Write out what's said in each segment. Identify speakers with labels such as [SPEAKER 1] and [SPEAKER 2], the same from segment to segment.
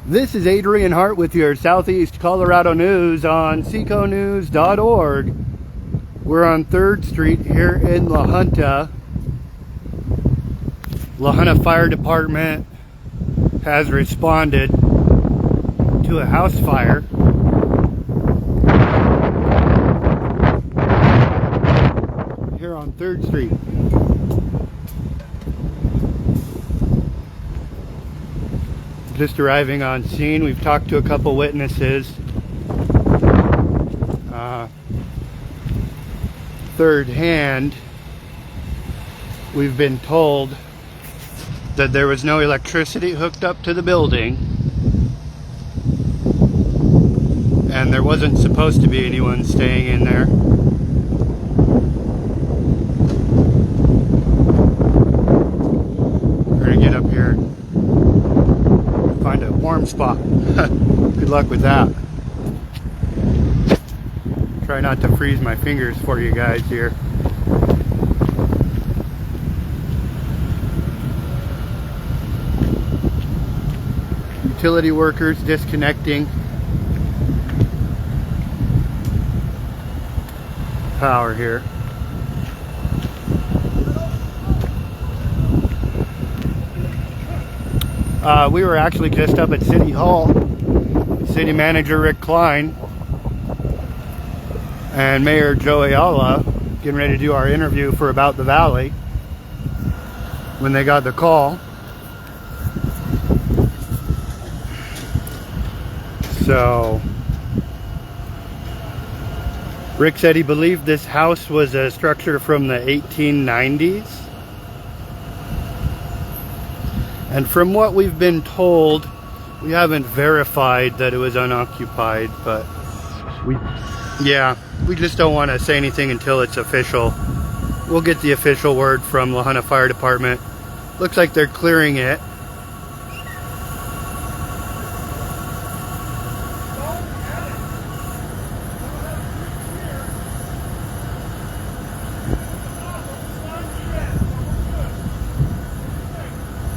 [SPEAKER 1] This is Adrian Hart with your Southeast Colorado news on seconews.org. We're on 3rd Street here in La Junta. La Junta Fire Department has responded to a house fire. Here on 3rd Street. Just arriving on scene. We've talked to a couple witnesses. Third hand, we've been told that there was no electricity hooked up to the building, and there wasn't supposed to be anyone staying in there. We're gonna get up here and find a warm spot. Good luck with that. Try not to freeze my fingers for you guys here. Utility workers disconnecting power here. We were actually just up at City Hall. City Manager Rick Klein and Mayor Joe Ayala getting ready to do our interview for About the Valley when they got the call. So Rick said he believed this house was a structure from the 1890s. And from what we've been told, we haven't verified that it was unoccupied, but we just don't want to say anything until it's official. We'll get the official word from La Junta Fire Department. Looks like they're clearing it.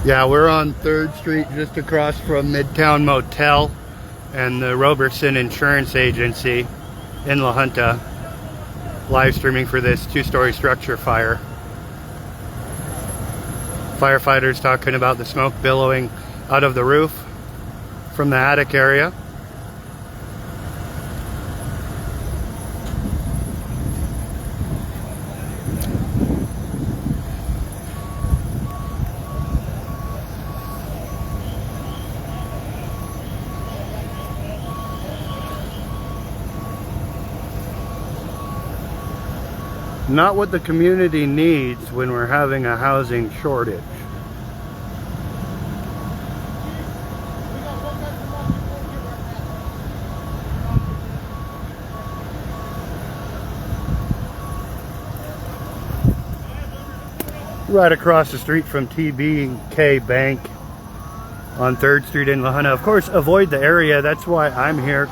[SPEAKER 1] Yeah, we're on 3rd Street just across from Midtown Motel and the Roberson Insurance Agency in La Junta, live streaming for this 2-story structure fire. Firefighters talking about the smoke billowing out of the roof from the attic area. Not what the community needs when we're having a housing shortage. Right across the street from TB&K Bank on 3rd Street in La Junta. Of course, avoid the area. That's why I'm here,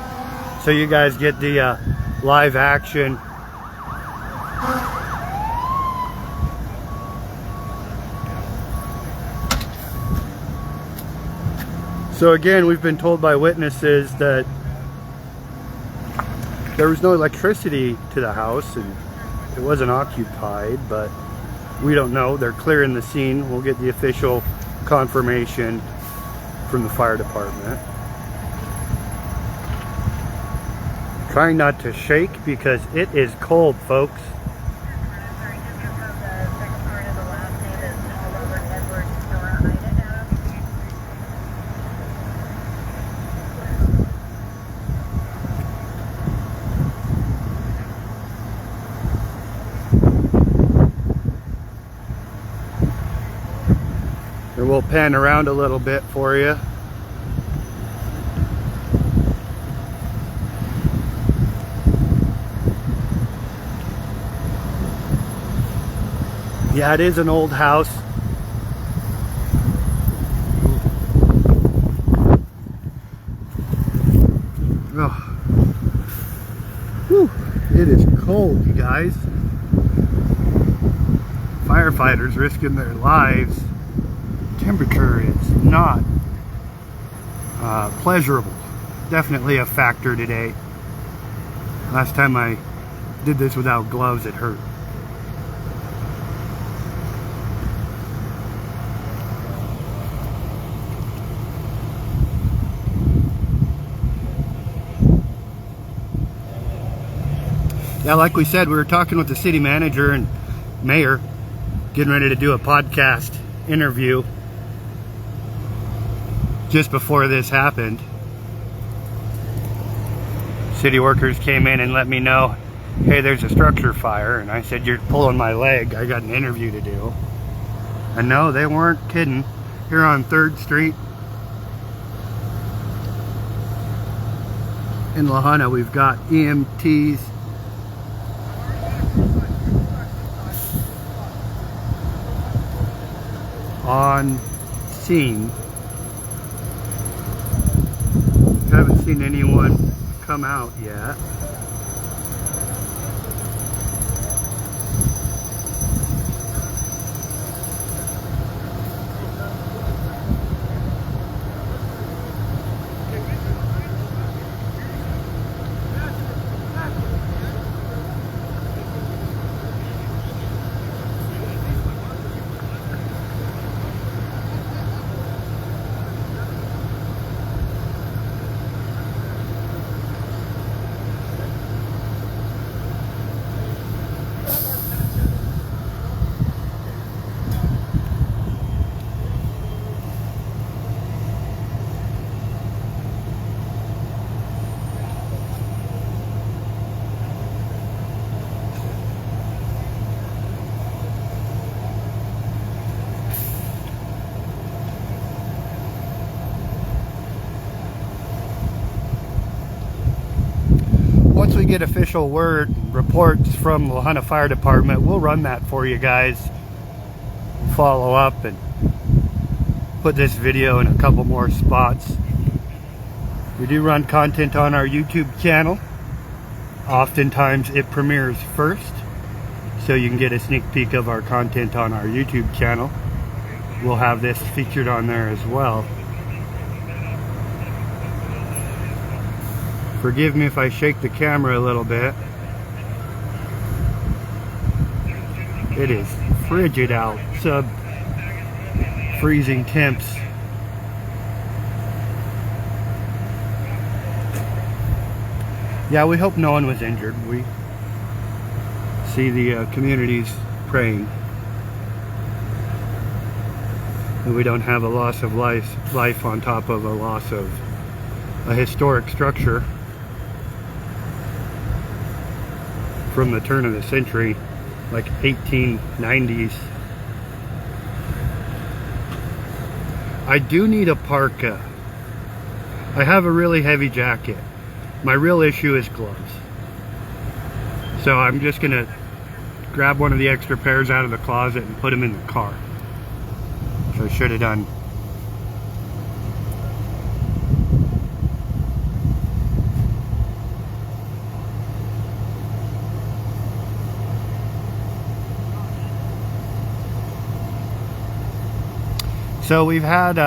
[SPEAKER 1] so you guys get the live action. So again, we've been told by witnesses that there was no electricity to the house and it wasn't occupied, but we don't know. They're clearing the scene. We'll get the official confirmation from the fire department. Trying not to shake because it is cold, folks. And we'll pan around a little bit for you. Yeah, it is an old house. Oh. Whew. It is cold, you guys. Firefighters risking their lives. Temperature is not pleasurable. Definitely a factor today. Last time I did this without gloves, it hurt. Yeah, like we said, we were talking with the city manager and mayor, getting ready to do a podcast interview just before this happened. City workers came in and let me know, hey, there's a structure fire, and I said, you're pulling my leg, I got an interview to do. And no, they weren't kidding. Here on 3rd Street in La Junta, we've got EMTs on scene. Haven't seen anyone come out yet. Once we get official word reports from La Junta Fire Department, we'll run that for you guys, follow up and put this video in a couple more spots. We do run content on our YouTube channel. Oftentimes it premieres first, so you can get a sneak peek of our content on our YouTube channel. We'll have this featured on there as well. Forgive me if I shake the camera a little bit. It is frigid out, sub-freezing temps. Yeah, we hope no one was injured. We see the communities praying. And we don't have a loss of life on top of a loss of a historic structure from the turn of the century, like 1890s. I do need a parka. I have a really heavy jacket. My real issue is gloves. So I'm just gonna grab one of the extra pairs out of the closet and put them in the car. So I should have done. So we've had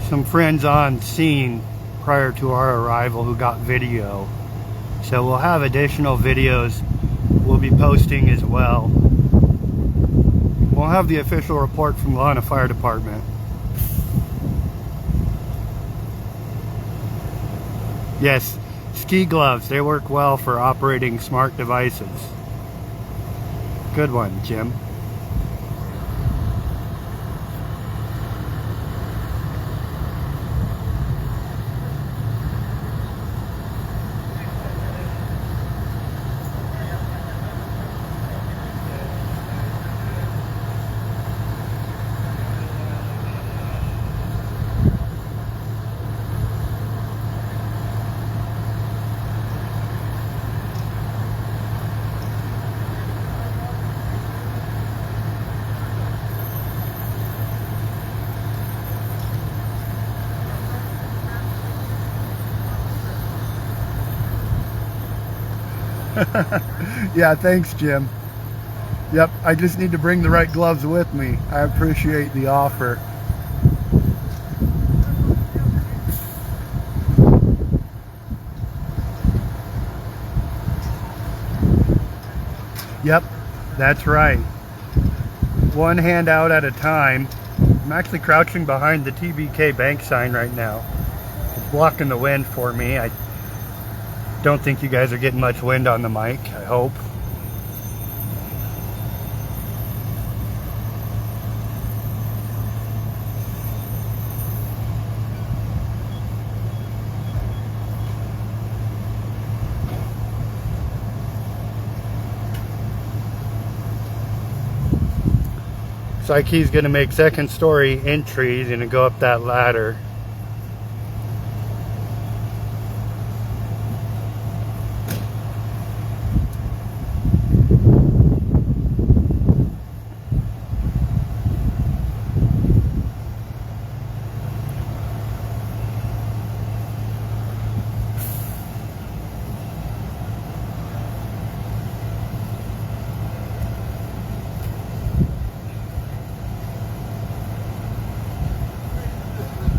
[SPEAKER 1] some friends on scene prior to our arrival who got video. So we'll have additional videos we'll be posting as well. We'll have the official report from La Junta Fire Department. Yes, ski gloves, they work well for operating smart devices. Good one, Jim. Yeah, thanks, Jim. Yep, I just need to bring the right gloves with me. I appreciate the offer. Yep, that's right. One hand out at a time. I'm actually crouching behind the TBK bank sign right now. It's blocking the wind for me. I don't think you guys are getting much wind on the mic, I hope. Looks like he's gonna make second story entry. He's gonna go up that ladder.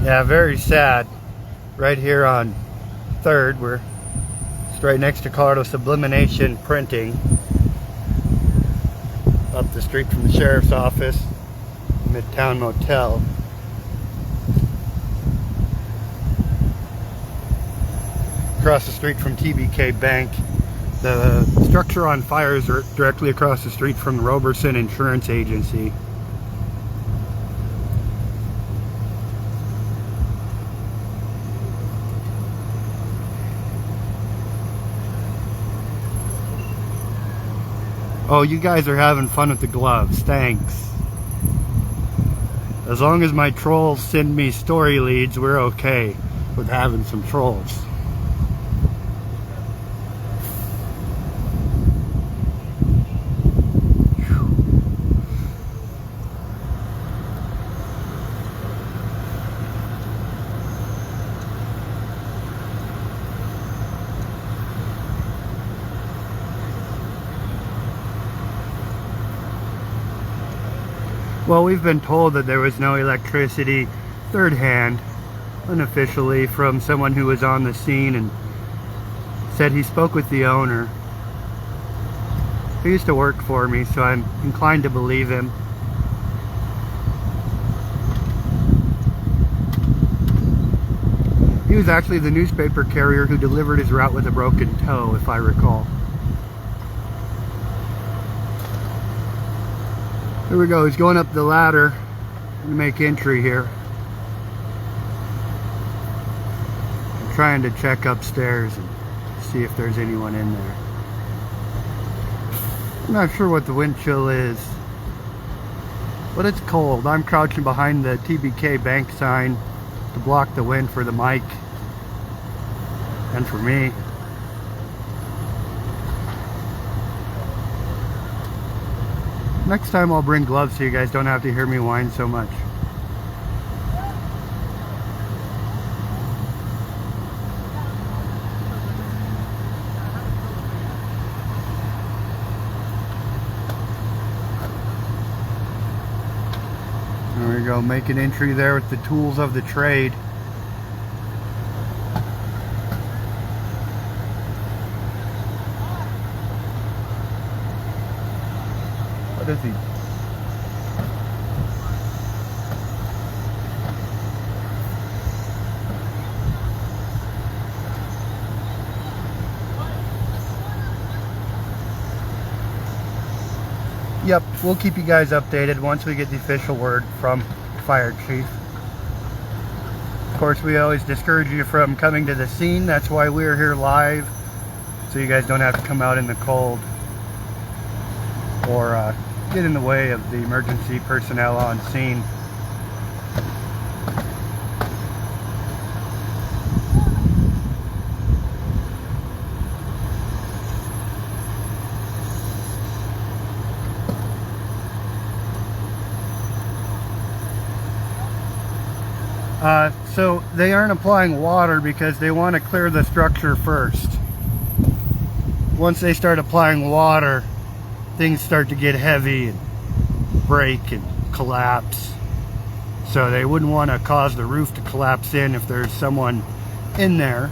[SPEAKER 1] Yeah, very sad. Right here on 3rd, we're just right next to Colorado Sublimination Printing. Up the street from the sheriff's office, Midtown Motel. Across the street from TBK Bank. The structure on fire is directly across the street from the Roberson Insurance Agency. Oh, you guys are having fun with the gloves. Thanks. As long as my trolls send me story leads, we're okay with having some trolls. Well, we've been told that there was no electricity third hand, unofficially, from someone who was on the scene and said he spoke with the owner. He used to work for me, so I'm inclined to believe him. He was actually the newspaper carrier who delivered his route with a broken toe, if I recall. Here we go, he's going up the ladder to make entry here. I'm trying to check upstairs and see if there's anyone in there. I'm not sure what the wind chill is, but it's cold. I'm crouching behind the TBK bank sign to block the wind for the mic and for me. Next time I'll bring gloves so you guys don't have to hear me whine so much. There we go, make an entry there with the tools of the trade. What is he? Yep, we'll keep you guys updated once we get the official word from Fire Chief. Of course, we always discourage you from coming to the scene. That's why we're here live, so you guys don't have to come out in the cold or get in the way of the emergency personnel on scene. So they aren't applying water because they want to clear the structure first. Once they start applying water, things start to get heavy and break and collapse. So they wouldn't want to cause the roof to collapse in if there's someone in there.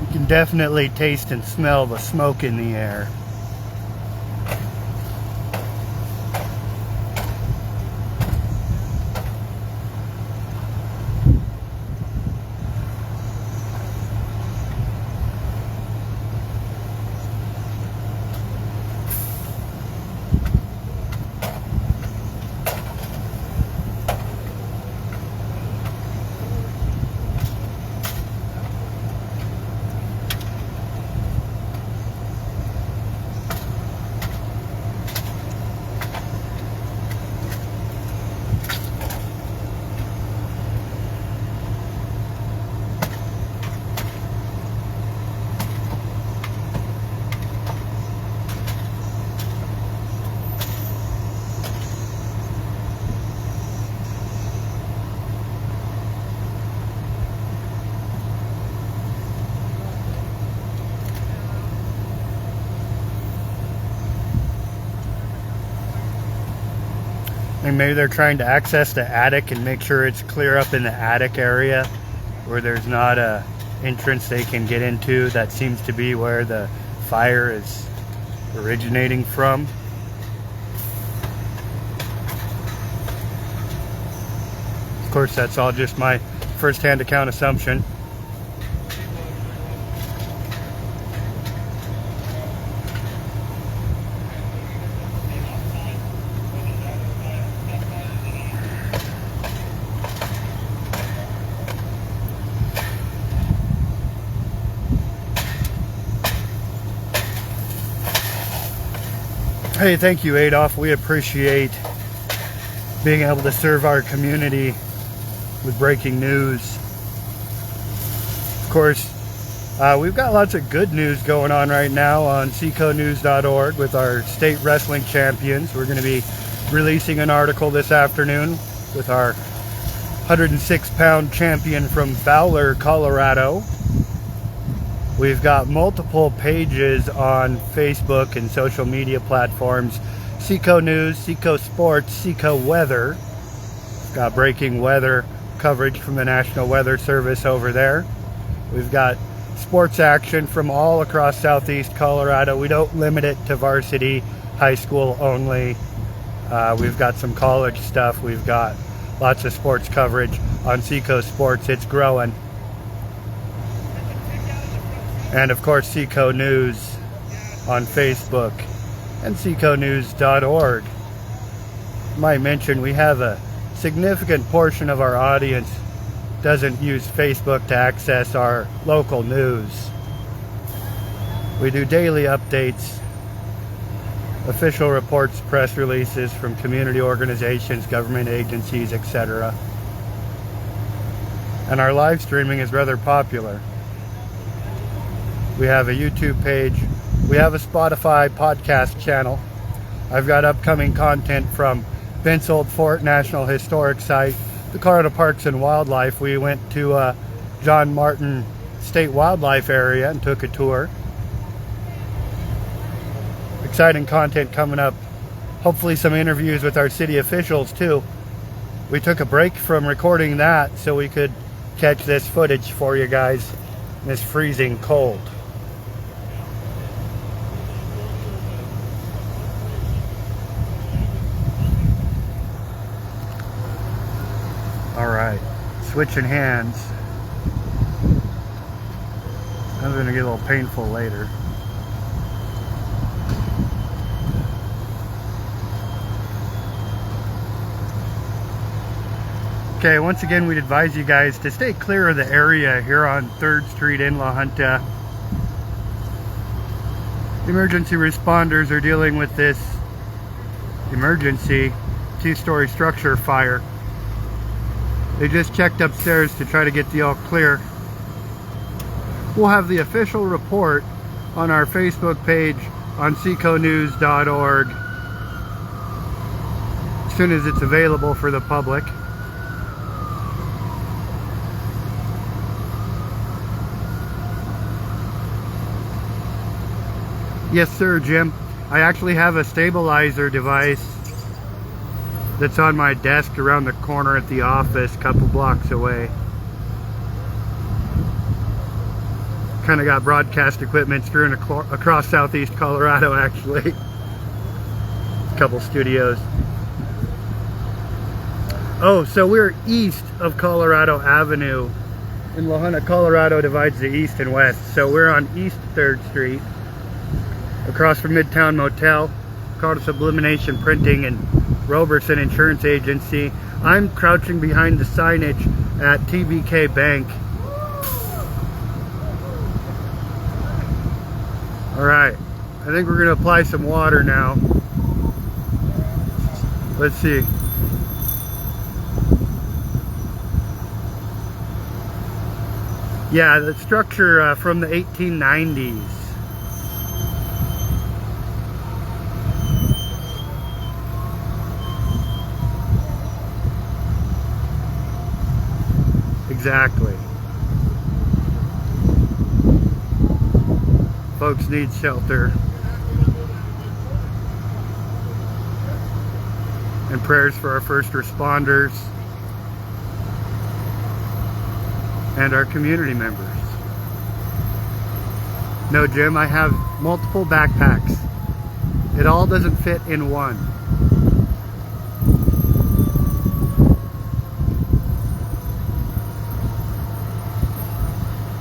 [SPEAKER 1] You can definitely taste and smell the smoke in the air. And maybe they're trying to access the attic and make sure it's clear up in the attic area where there's not a entrance they can get into. That seems to be where the fire is originating from. Of course, that's all just my first-hand account assumption. Hey, thank you, Adolf. We appreciate being able to serve our community with breaking news. Of course, we've got lots of good news going on right now on seconews.org with our state wrestling champions. We're going to be releasing an article this afternoon with our 106-pound champion from Fowler, Colorado. We've got multiple pages on Facebook and social media platforms. Seco News, Seco Sports, Seco Weather. We've got breaking weather coverage from the National Weather Service over there. We've got sports action from all across southeast Colorado. We don't limit it to varsity, high school only. We've got some college stuff. We've got lots of sports coverage on Seco Sports. It's growing. And of course, Seco News on Facebook and seconews.org. Might mention we have a significant portion of our audience doesn't use Facebook to access our local news. We do daily updates, official reports, press releases from community organizations, government agencies, etc. And our live streaming is rather popular. We have a YouTube page. We have a Spotify podcast channel. I've got upcoming content from Vince Old Fort National Historic Site, the Colorado Parks and Wildlife. We went to John Martin State Wildlife Area and took a tour. Exciting content coming up. Hopefully some interviews with our city officials too. We took a break from recording that so we could catch this footage for you guys in this freezing cold. All right, switching hands. That's gonna get a little painful later. Okay, once again, we'd advise you guys to stay clear of the area here on 3rd Street in La Junta. Emergency responders are dealing with this emergency 2-story structure fire. They just checked upstairs to try to get the all clear. We'll have the official report on our Facebook page on seconews.org as soon as it's available for the public. Yes, sir, Jim. I actually have a stabilizer device that's on my desk around the corner at the office, a couple blocks away. Kind of got broadcast equipment strewn across southeast Colorado, actually. A couple studios. Oh, so we're east of Colorado Avenue. In La Junta, Colorado divides the east and west. So we're on East 3rd Street, across from Midtown Motel, called Sublimination Printing and Roberson Insurance Agency. I'm crouching behind the signage at TBK Bank. Alright, I think we're going to apply some water now. Let's see. Yeah, the structure from the 1890s. Exactly. Folks need shelter. And prayers for our first responders and our community members. No, Jim, I have multiple backpacks. It all doesn't fit in one.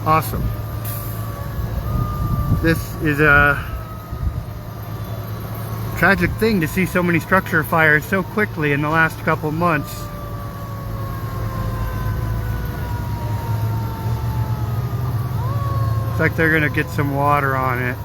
[SPEAKER 1] Awesome. This is a tragic thing to see so many structure fires so quickly in the last couple months. It's like they're gonna get some water on it.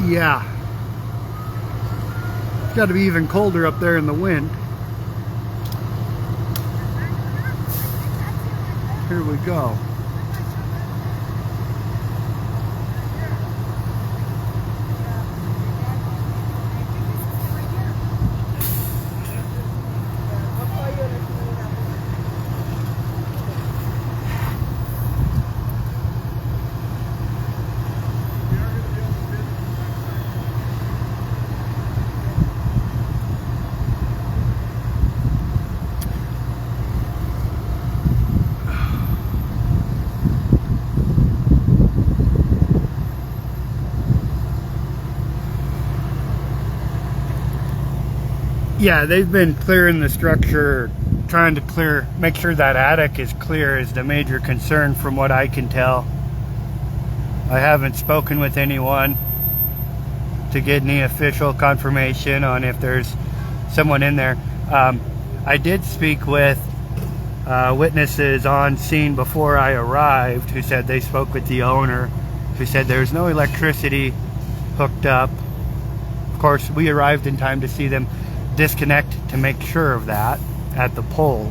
[SPEAKER 1] Yeah. It's got to be even colder up there in the wind. Here we go. Yeah, they've been clearing the structure, trying to make sure that attic is clear is the major concern from what I can tell. I haven't spoken with anyone to get any official confirmation on if there's someone in there. I did speak with witnesses on scene before I arrived who said they spoke with the owner, who said there's no electricity hooked up. Of course, we arrived in time to see them disconnect to make sure of that at the pole.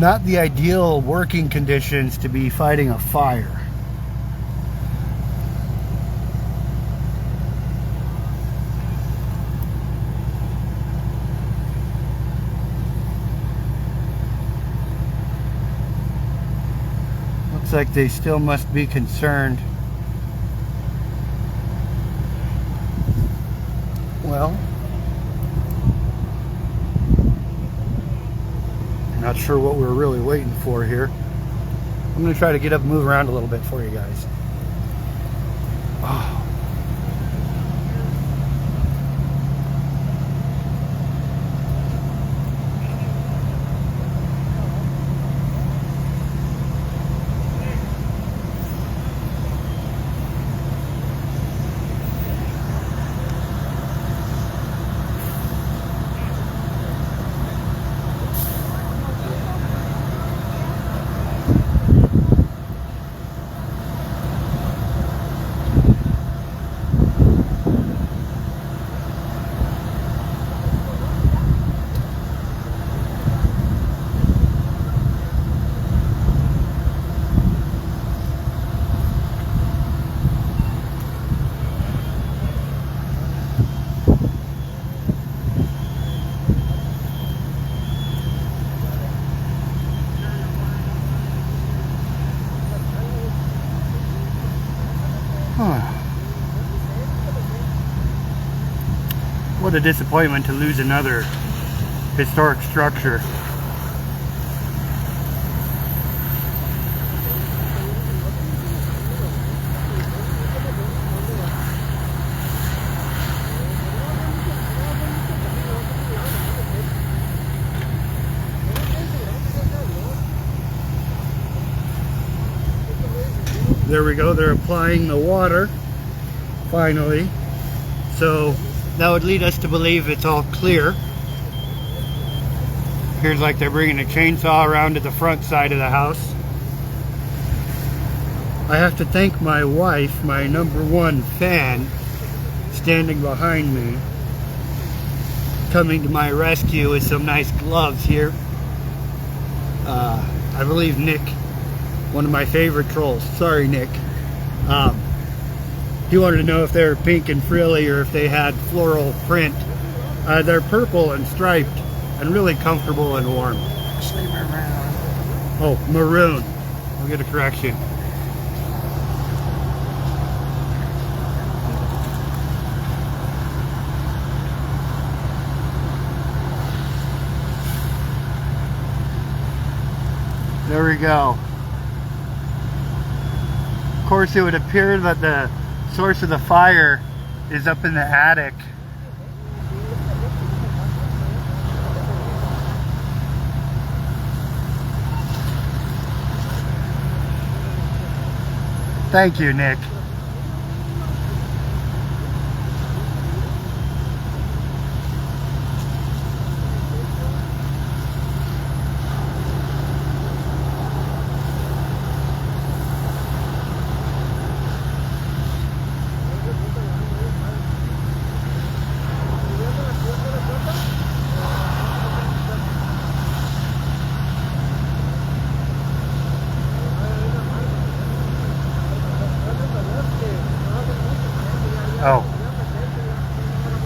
[SPEAKER 1] not the ideal working conditions to be fighting a fire. Looks like they still must be concerned. Well, not sure what we're really waiting for here. I'm going to try to get up and move around a little bit for you guys. Oh. What a disappointment to lose another historic structure. There we go, they're applying the water, finally. So that would lead us to believe it's all clear. Appears like they're bringing a chainsaw around to the front side of the house. I have to thank my wife, my #1 fan, standing behind me, coming to my rescue with some nice gloves here. I believe Nick, one of my favorite trolls, sorry Nick, he wanted to know if they were pink and frilly or if they had floral print. They're purple and striped and really comfortable and warm.
[SPEAKER 2] Actually maroon.
[SPEAKER 1] Oh, maroon. I'll get a correction. There we go. Of course, it would appear that the source of the fire is up in the attic. Thank you, Nick. Oh,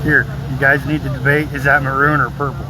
[SPEAKER 1] here, you guys need to debate, is that maroon or purple?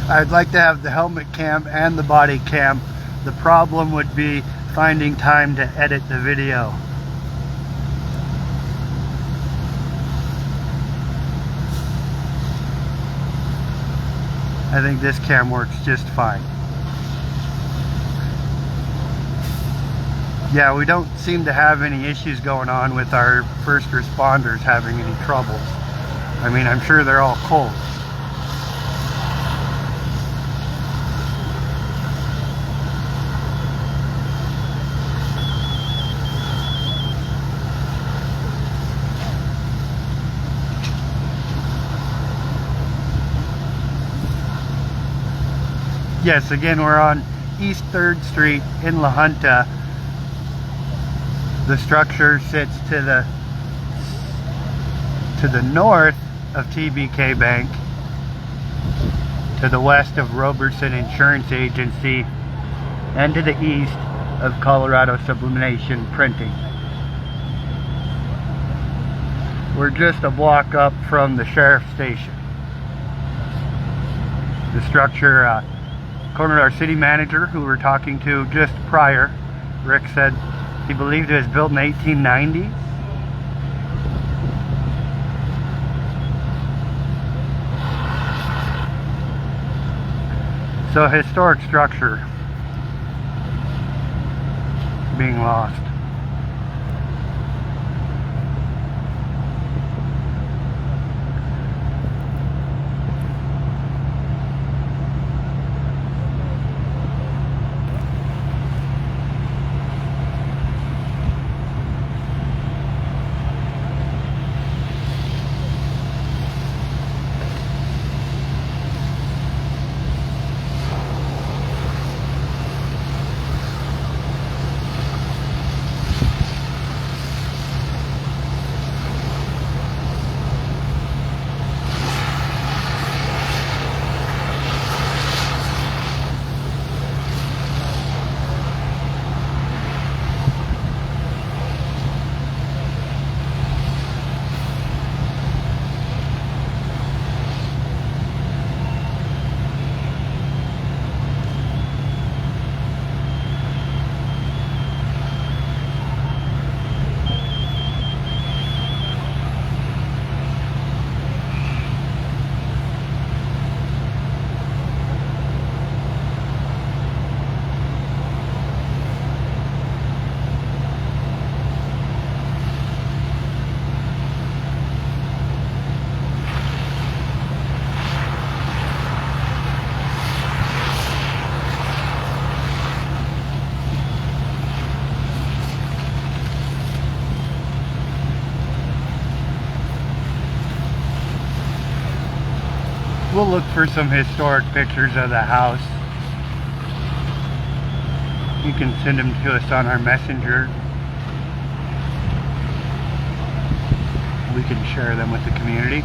[SPEAKER 1] I'd like to have the helmet cam and the body cam. The problem would be finding time to edit the video. I think this cam works just fine. Yeah, we don't seem to have any issues going on with our first responders having any troubles. I mean, I'm sure they're all cold. Yes, again, we're on East 3rd Street in La Junta. The structure sits to the north of TBK Bank, to the west of Roberson Insurance Agency, and to the east of Colorado Sublimation Printing. We're just a block up from the sheriff's station. The structure, according to our city manager, who we were talking to just prior, Rick said he believed it was built in 1890. So, historic structure being lost. We'll look for some historic pictures of the house. You can send them to us on our messenger. We can share them with the community.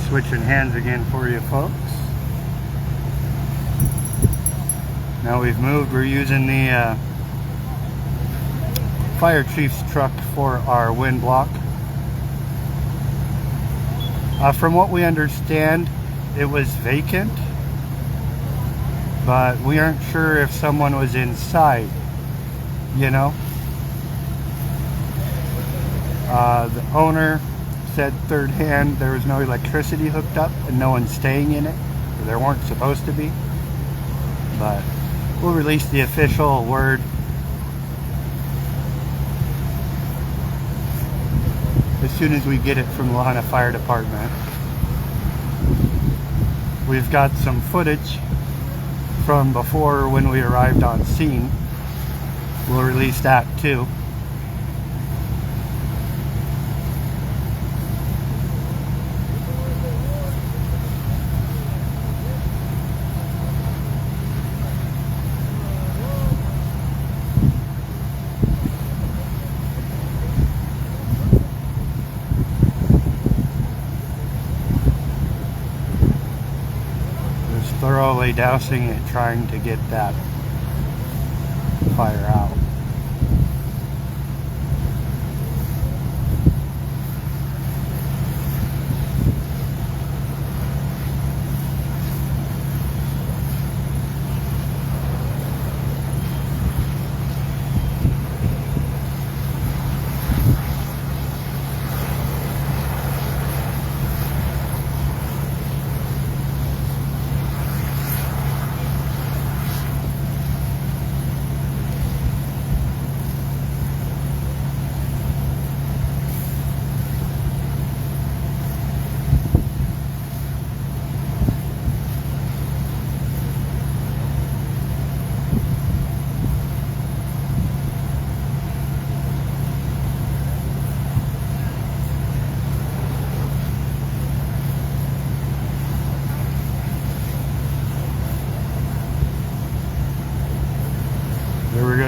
[SPEAKER 1] Switching hands again for you folks. Now we've moved, we're using the fire chief's truck for our wind block. From what we understand, it was vacant, but we aren't sure if someone was inside, you know. The owner said third hand there was no electricity hooked up and no one staying in it, or there weren't supposed to be, but we'll release the official word as soon as we get it from the La Junta Fire Department. We've got some footage from before when we arrived on scene. We'll release that too. Thoroughly dousing it, trying to get that fire out.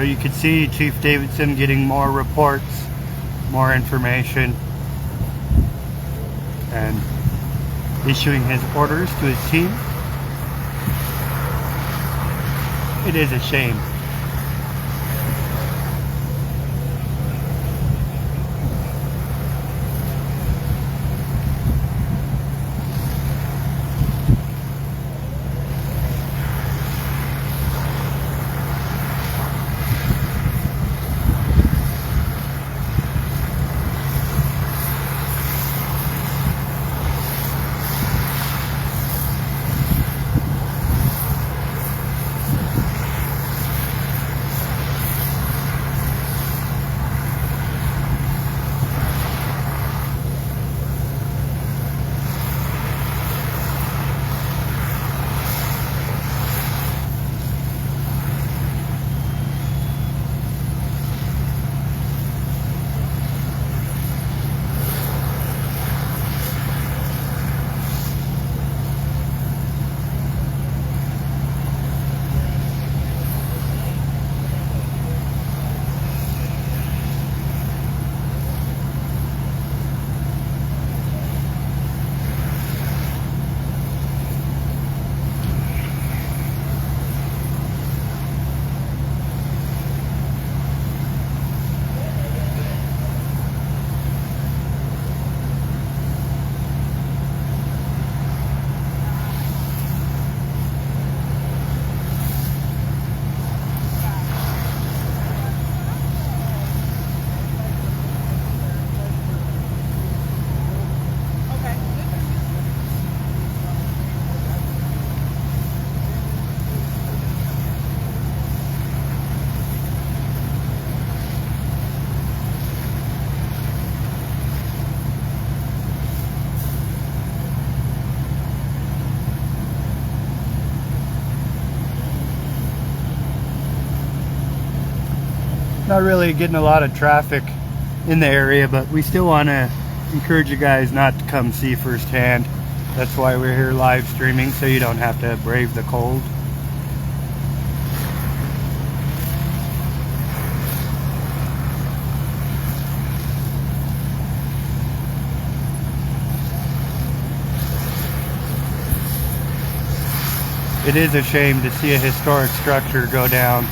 [SPEAKER 1] So you can see Chief Davidson getting more reports, more information, and issuing his orders to his team. It is a shame. Not really getting a lot of traffic in the area, but we still want to encourage you guys not to come see firsthand. That's why we're here live streaming, so you don't have to brave the cold. It is a shame to see a historic structure go down.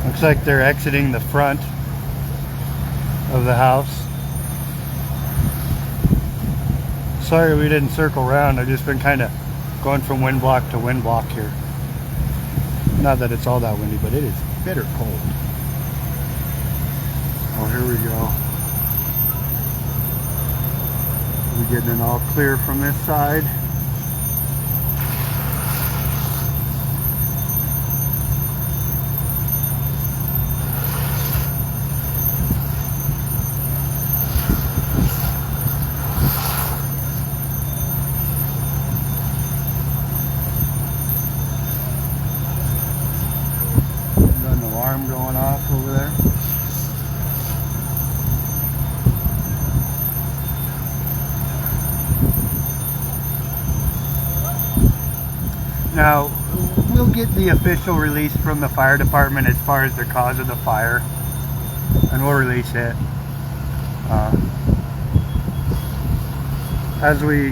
[SPEAKER 1] Looks like they're exiting the front of the house. Sorry we didn't circle around. I've just been kind of going from wind block to wind block here. Not that it's all that windy, but it is bitter cold. Oh, here we go. We're getting an all clear from this side. Got an alarm going off over there. Now, we'll get the official release from the fire department as far as the cause of the fire, and we'll release it. As we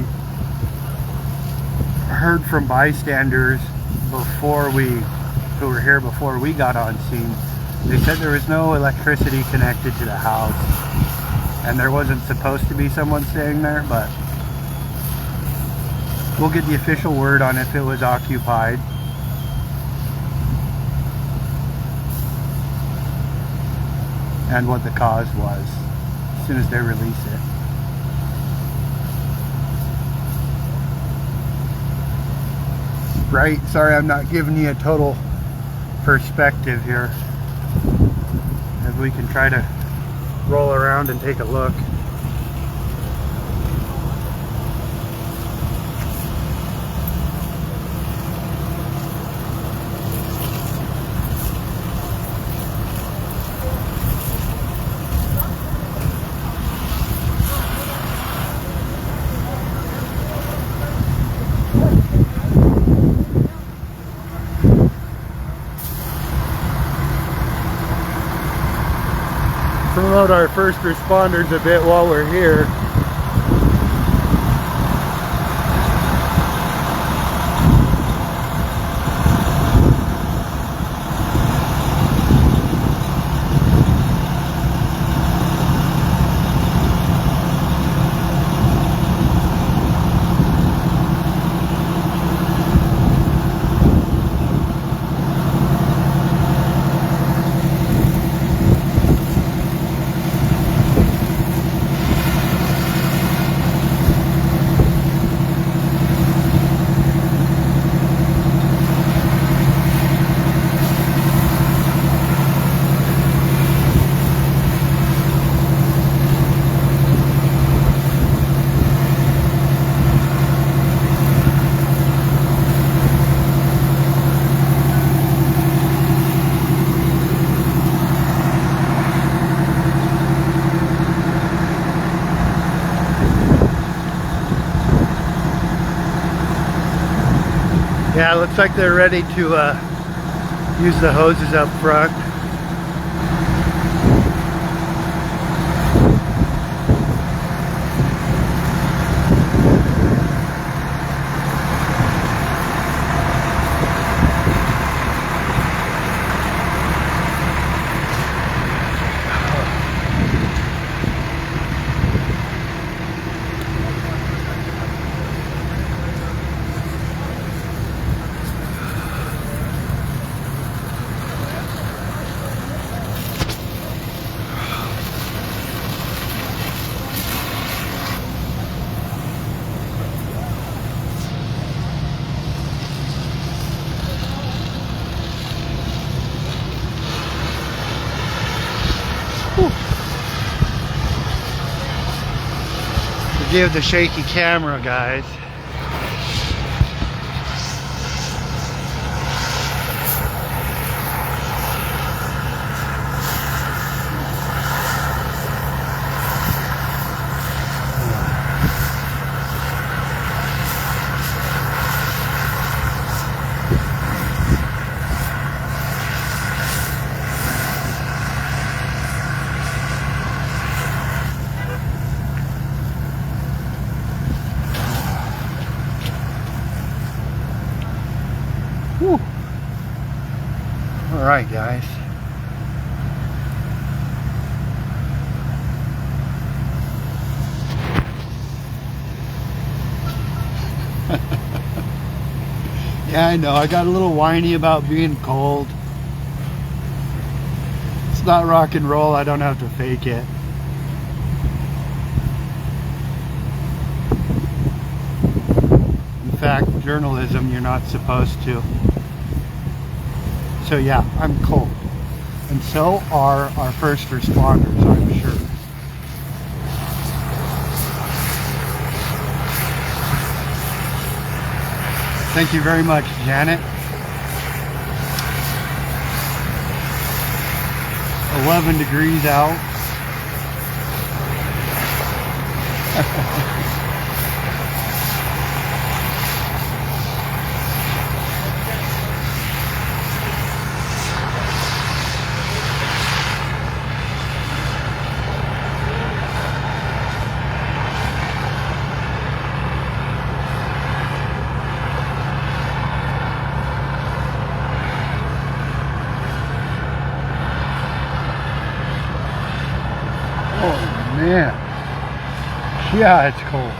[SPEAKER 1] heard from bystanders who were here before we got on scene, they said there was no electricity connected to the house, and there wasn't supposed to be someone staying there, but we'll get the official word on if it was occupied. And what the cause was as soon as they release it. Right, sorry I'm not giving you a total perspective here. As we can try to roll around and take a look. Promote our first responders a bit while we're here. Yeah, it looks like they're ready to use the hoses up front. Forgive the shaky camera, guys. Whew. All right, guys. Yeah, I know. I got a little whiny about being cold. It's not rock and roll. I don't have to fake it. fact journalism, you're not supposed to. So yeah, I'm cold. And so are our first responders, I'm sure. Thank you very much, Janet. 11 degrees out. Man, yeah, it's cold.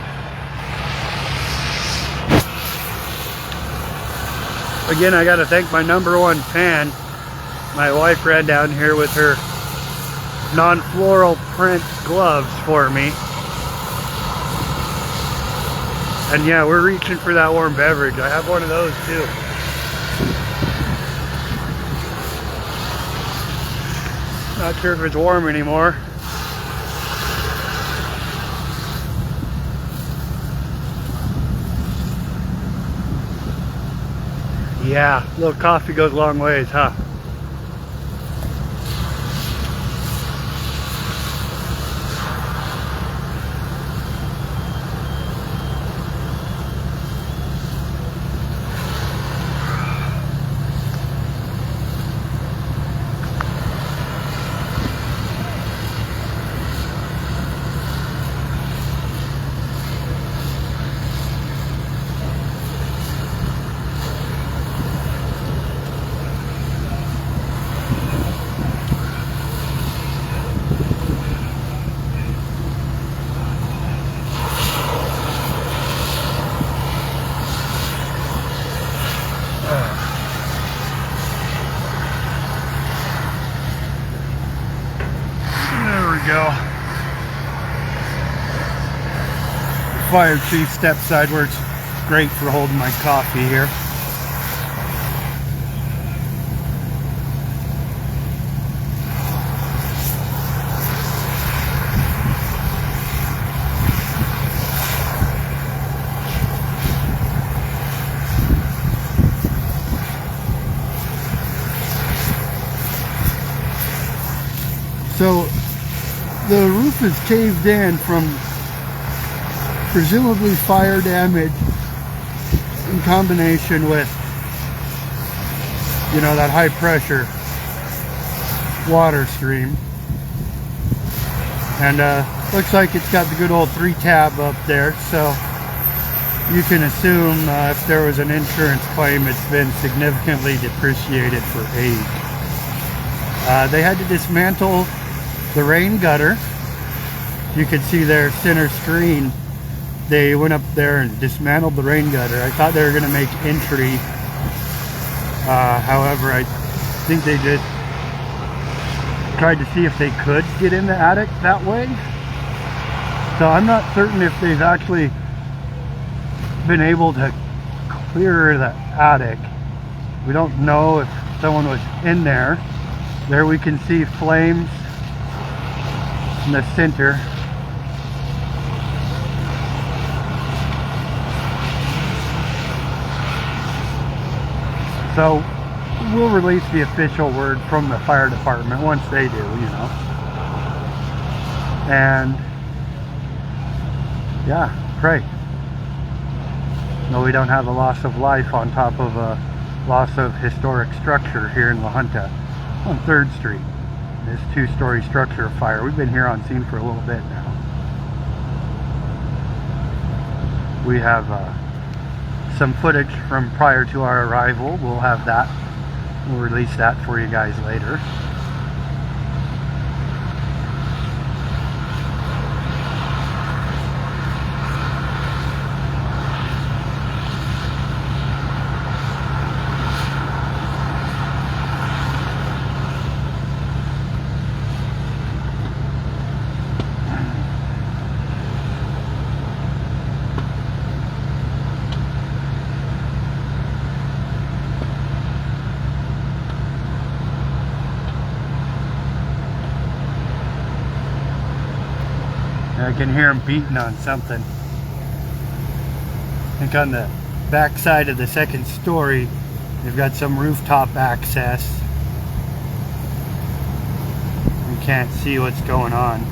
[SPEAKER 1] Again, I got to thank my #1 fan. My wife ran down here with her non-floral print gloves for me. And yeah, we're reaching for that warm beverage. I have one of those too. Not sure if it's warm anymore. Yeah, a little coffee goes a long ways, huh? Fire chief step side where it's great for holding my coffee here. So the roof is caved in from presumably fire damage in combination with, you know, that high pressure water stream. And looks like it's got the good old 3-tab up there, so you can assume if there was an insurance claim, it's been significantly depreciated for age. They had to dismantle the rain gutter. You can see their center screen. They went up there and dismantled the rain gutter. I thought they were going to make entry. However, I think they just tried to see if they could get in the attic that way. So I'm not certain if they've actually been able to clear the attic. We don't know if someone was in there. There we can see flames in the center. So we'll release the official word from the fire department once they do, you know. And yeah, pray. No, we don't have a loss of life on top of a loss of historic structure here in La Junta on 3rd Street. This 2-story structure fire. We've been here on scene for a little bit now. We have some footage from prior to our arrival. We'll have that. We'll release that for you guys later. I can hear them beating on something. I think on the back side of the second story, they've got some rooftop access. You can't see what's going on.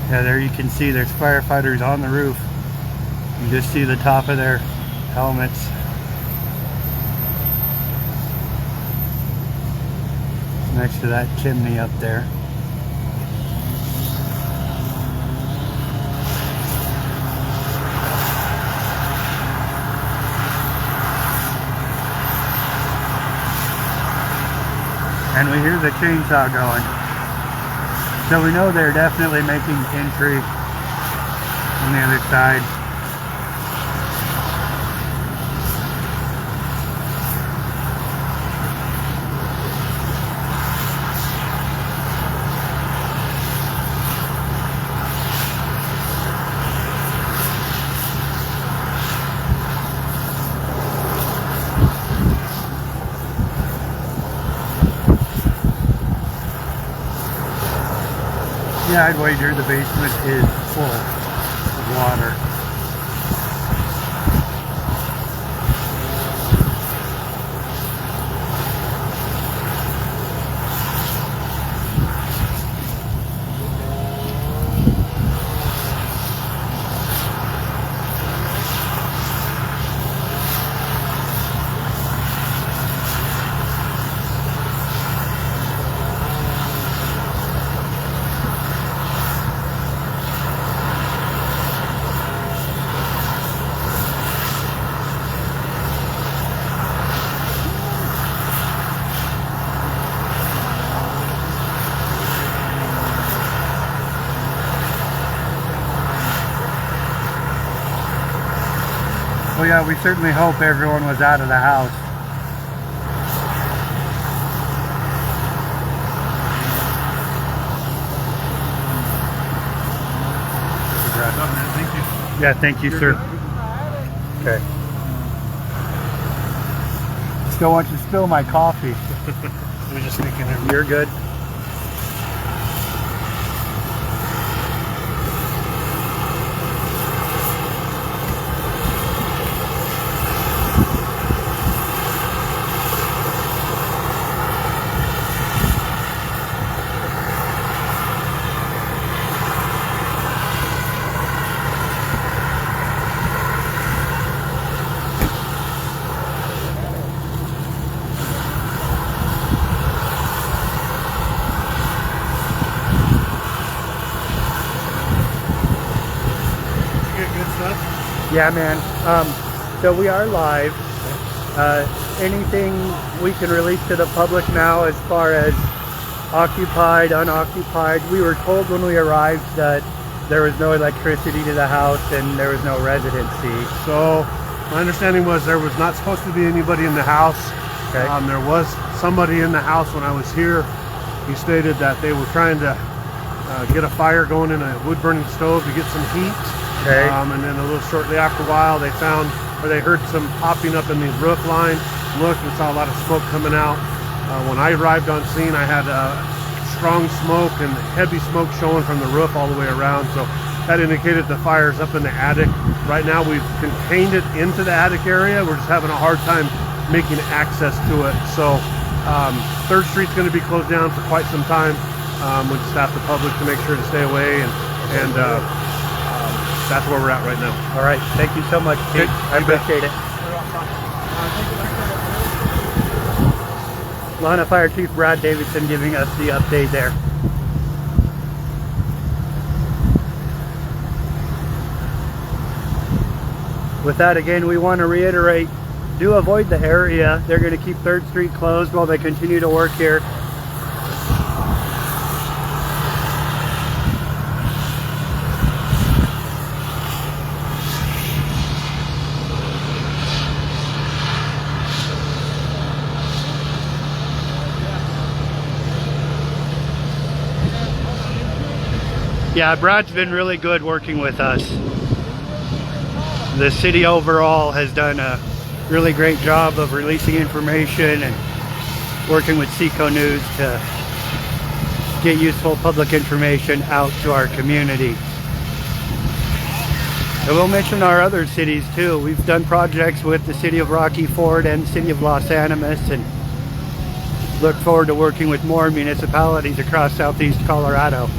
[SPEAKER 1] Yeah, there you can see there's firefighters on the roof. You just see the top of their helmets. Next to that chimney up there. And we hear the chainsaw going. So we know they're definitely making entry on the other side. Yeah, I'd wager the basement is full of water. Well, yeah, we certainly hope everyone was out of the house.
[SPEAKER 2] Thank you.
[SPEAKER 1] Yeah, thank you, sir. Okay. Just don't want you to spill my coffee.
[SPEAKER 2] We're just thinking of
[SPEAKER 1] You're good. Yeah, man. So we are live. Anything we can release to the public now as far as occupied, unoccupied? We were told when we arrived that there was no electricity to the house and there was no residency.
[SPEAKER 2] So my understanding was there was not supposed to be anybody in the house.
[SPEAKER 1] Okay.
[SPEAKER 2] There was somebody in the house when I was here. He stated that they were trying to get a fire going in a wood burning stove to get some heat.
[SPEAKER 1] Okay.
[SPEAKER 2] And then a little shortly after a while they found, or they heard some popping up in the roof line, looked and saw a lot of smoke coming out. When I arrived on scene, I had strong smoke and heavy smoke showing from the roof all the way around, so that indicated the fire's up in the attic. Right now we've contained it into the attic area. We're just having a hard time making access to it. So 3rd Street's going to be closed down for quite some time. We just ask the public to make sure to stay away, and that's where we're at right now.
[SPEAKER 1] All right. Thank you so much, Pete. I appreciate it. Lahaina Fire Chief Brad Davidson giving us the update there. With that, again, we want to reiterate, do avoid the area. They're going to keep 3rd Street closed while they continue to work here. Yeah, Brad's been really good working with us. The city overall has done a really great job of releasing information and working with Seco News to get useful public information out to our community. And we'll mention our other cities too. We've done projects with the city of Rocky Ford and the city of Los Animas, and look forward to working with more municipalities across southeast Colorado.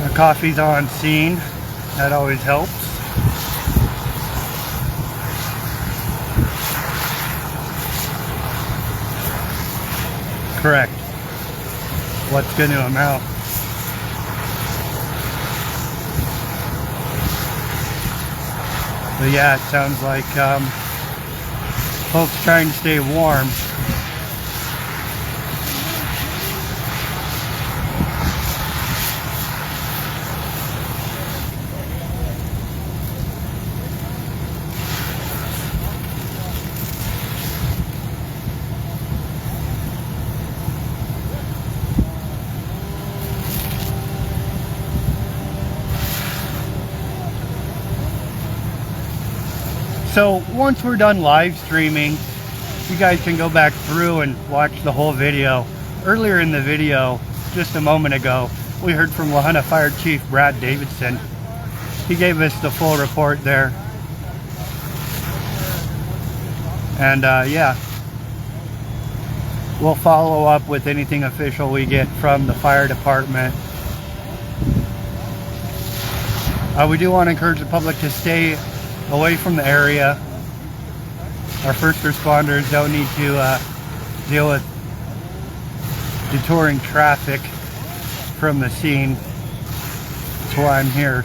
[SPEAKER 1] The coffee's on Steen. That always helps. Correct. What's going to amount? But yeah, it sounds like folks trying to stay warm. So once we're done live streaming, you guys can go back through and watch the whole video. Earlier in the video, just a moment ago, we heard from La Junta Fire Chief Brad Davidson. He gave us the full report there. And yeah, we'll follow up with anything official we get from the fire department. We do want to encourage the public to stay away from the area. Our first responders don't need to deal with detouring traffic from the scene. That's why I'm here.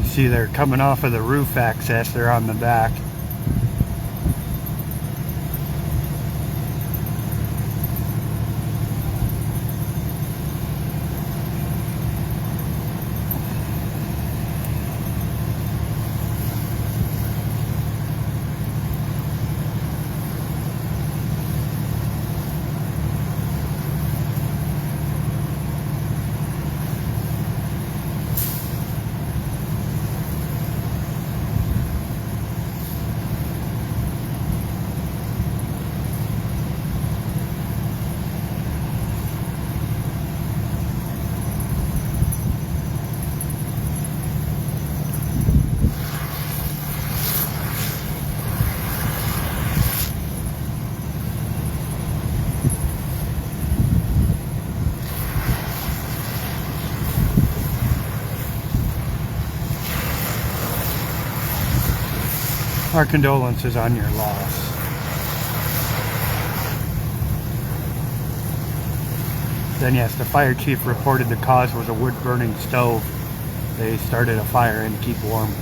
[SPEAKER 1] See, they're coming off of the roof access. They're on the back. Our condolences on your loss. Then yes, the fire chief reported the cause was a wood-burning stove. They started a fire and keep warm.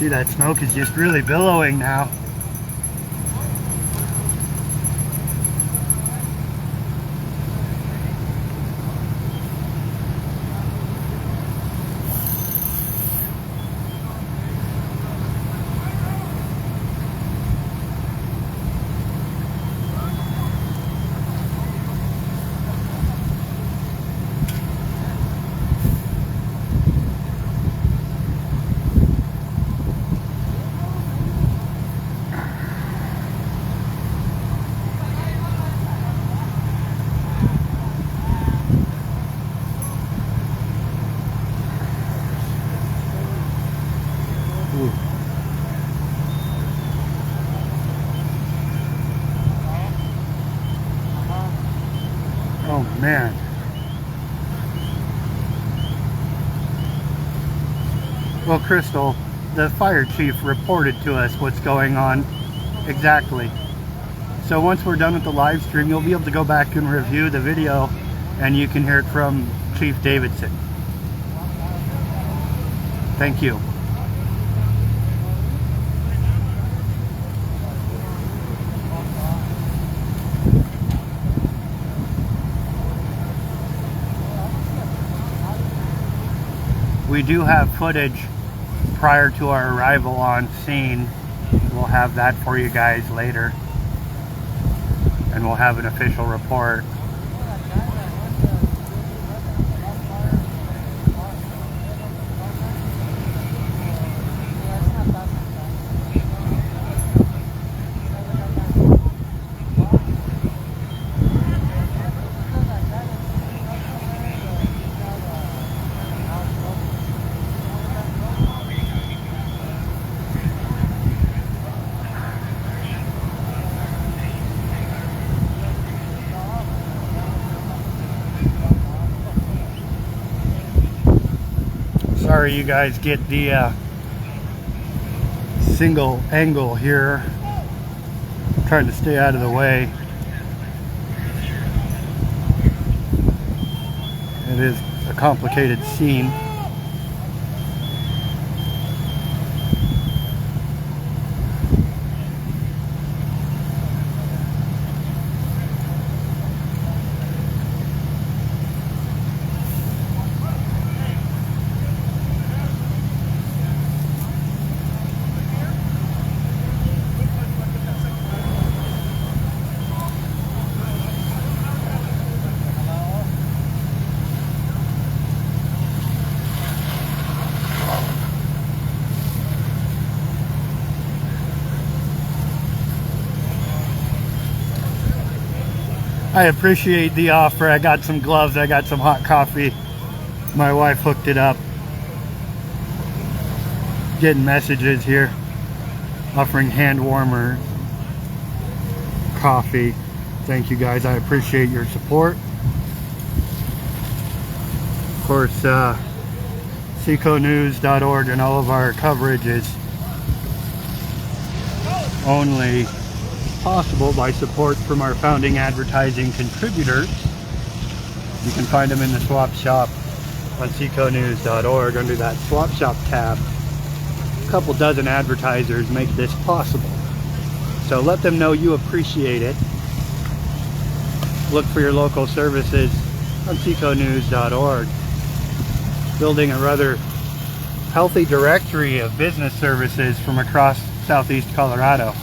[SPEAKER 1] See, that smoke is just really billowing now. Oh man. Well, Crystal, the fire chief reported to us what's going on exactly. So once we're done with the live stream, you'll be able to go back and review the video and you can hear it from Chief Davidson. Thank you. We do have footage prior to our arrival on scene. We'll have that for you guys later. And we'll have an official report. Sorry you guys get the single angle here. I'm trying to stay out of the way. It is a complicated scene. I appreciate the offer. I got some gloves, I got some hot coffee. My wife hooked it up. Getting messages here offering hand warmer, coffee. Thank you guys, I appreciate your support. Of course, seconews.org and all of our coverage is only possible by support from our founding advertising contributors. You can find them in the swap shop on seconews.org under that swap shop tab. A couple dozen advertisers make this possible, so let them know you appreciate it. Look for your local services on seconews.org. Building a rather healthy directory of business services from across southeast Colorado.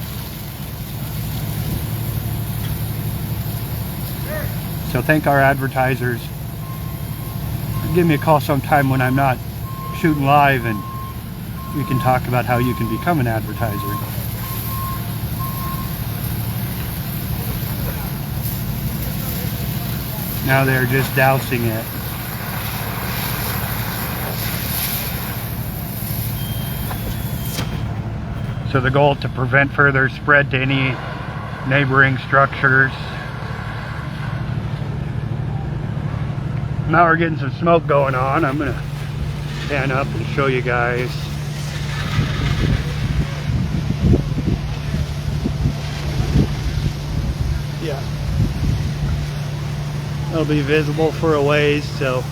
[SPEAKER 1] So thank our advertisers. Give me a call sometime when I'm not shooting live and we can talk about how you can become an advertiser. Now they're just dousing it. So the goal to prevent further spread to any neighboring structures. Now we're getting some smoke going on. I'm gonna pan up and show you guys. Yeah, it'll be visible for a ways, so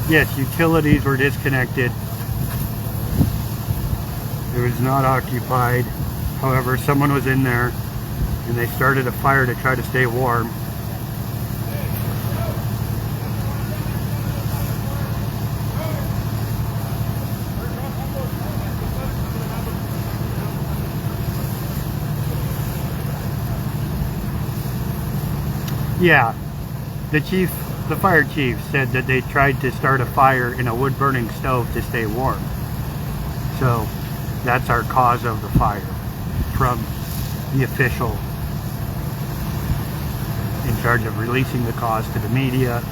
[SPEAKER 1] yes, utilities were disconnected. It was not occupied. However, someone was in there and they started a fire to try to stay warm. Yeah, the fire chief said that they tried to start a fire in a wood burning stove to stay warm. So that's our cause of the fire from the official in charge of releasing the cause to the media.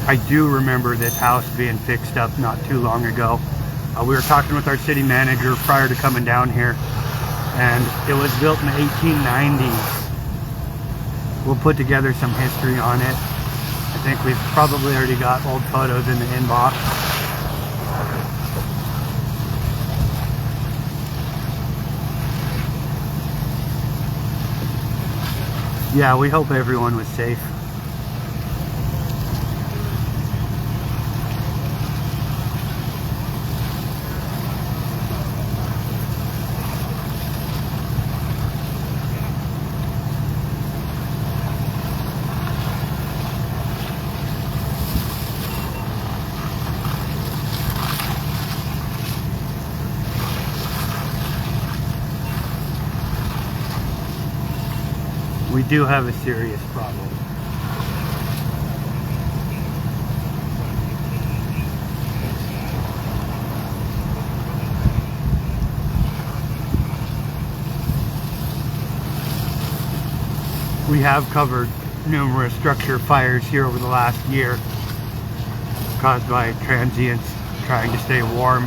[SPEAKER 1] I do remember this house being fixed up not too long ago. We were talking with our city manager prior to coming down here, and it was built in the 1890s. We'll put together some history on it. I think we've probably already got old photos in the inbox. Yeah, we hope everyone was safe. We do have a serious problem. We have covered numerous structure fires here over the last year caused by trying to stay warm.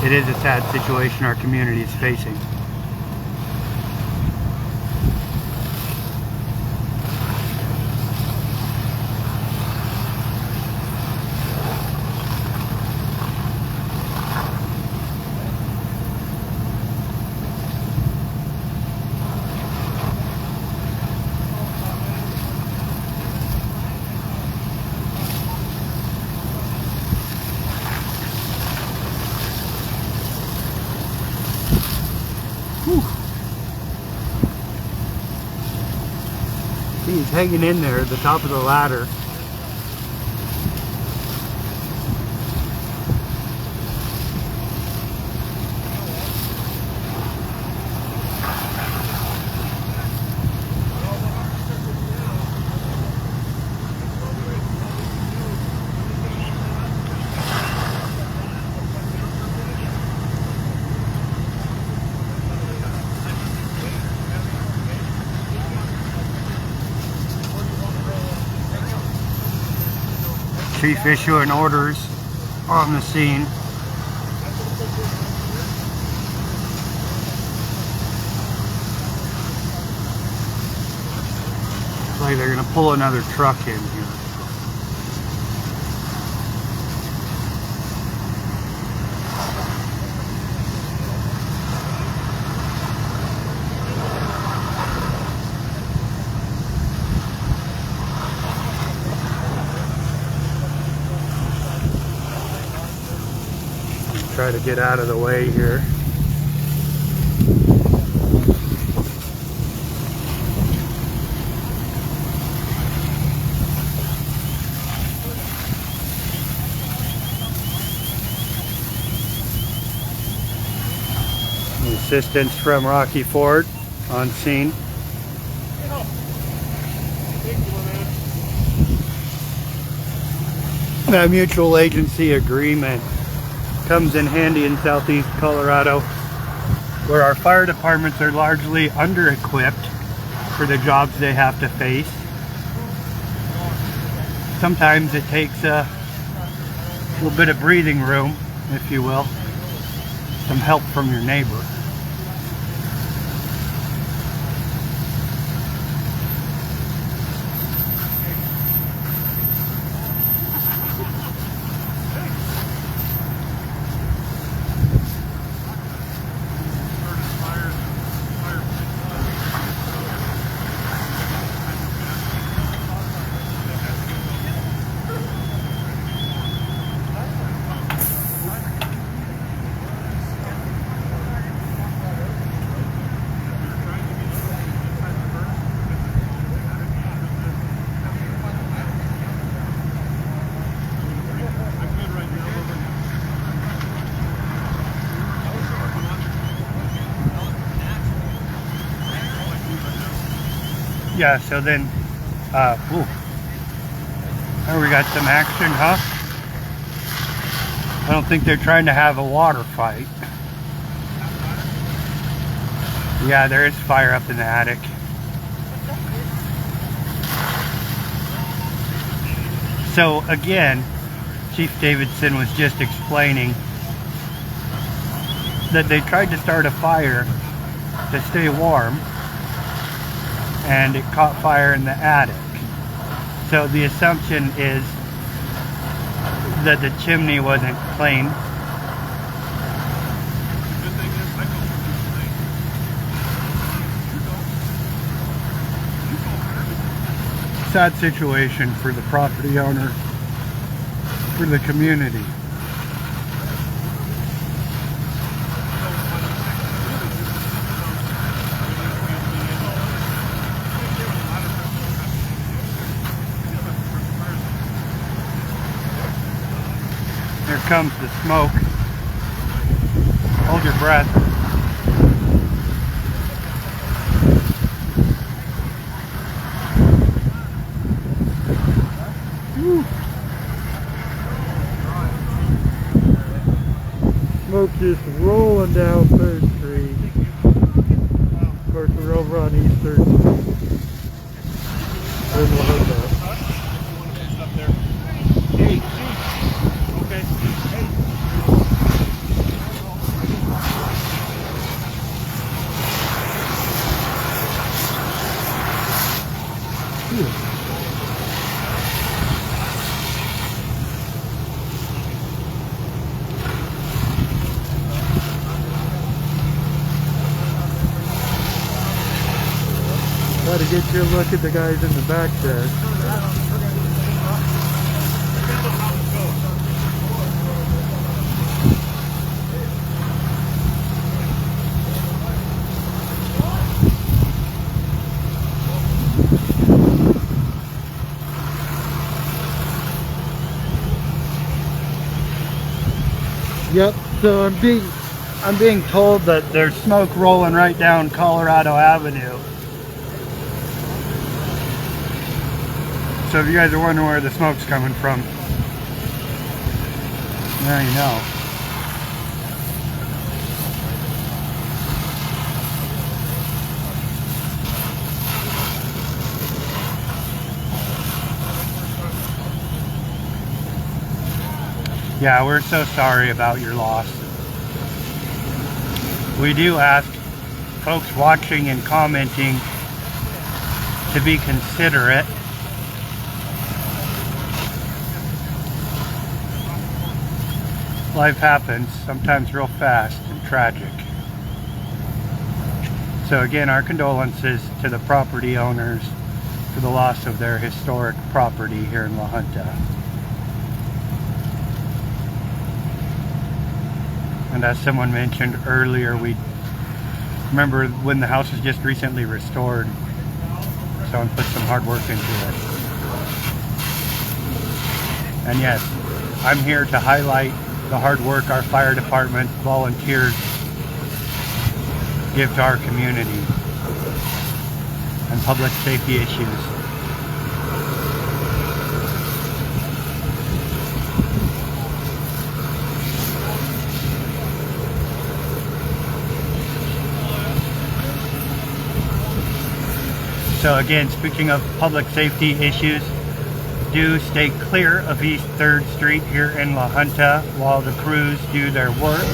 [SPEAKER 1] It is a sad situation our community is facing. He's hanging in there at the top of the ladder. Chief issuing orders on the scene. Looks like they're going to pull another truck in here. Try to get out of the way here. Assistance from Rocky Ford on scene. That mutual agency agreement comes in handy in southeast Colorado, where our fire departments are largely under-equipped for the jobs they have to face. Sometimes it takes a little bit of breathing room, if you will, some help from your neighbor. Yeah, so then, ooh, oh, we got some action, huh? I don't think they're trying to have a water fight. Yeah, there is fire up in the attic. So again, Chief Davidson was just explaining that they tried to start a fire to stay warm, and it caught fire in the attic. So the assumption is that the chimney wasn't clean. Sad situation for the property owner, for the community. Here comes the smoke. Hold your breath. Woo. Smoke just rolling down 3rd Street. Of course, we're over on East 3rd Street. In La Junta.
[SPEAKER 2] Up there. Hey, okay. Hey.
[SPEAKER 1] Try to get you a look at the guys in the back there. Yep, so I'm being told that there's smoke rolling right down Colorado Avenue. So if you guys are wondering where the smoke's coming from, now you know. Yeah, we're so sorry about your loss. We do ask folks watching and commenting to be considerate. Life happens, sometimes real fast and tragic. So again, our condolences to the property owners for the loss of their historic property here in La Junta. And as someone mentioned earlier, we remember when the house was just recently restored. Someone put some hard work into it. And yes, I'm here to highlight the hard work our fire department volunteers give to our community and public safety issues. So again, speaking of public safety issues, do stay clear of East 3rd Street here in La Junta while the crews do their work.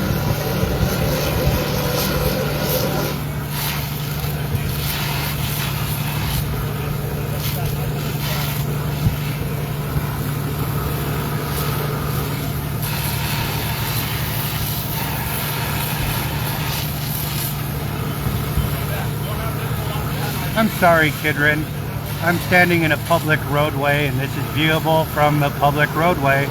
[SPEAKER 1] I'm sorry, Kidron. I'm standing in a public roadway and this is viewable from the public roadway.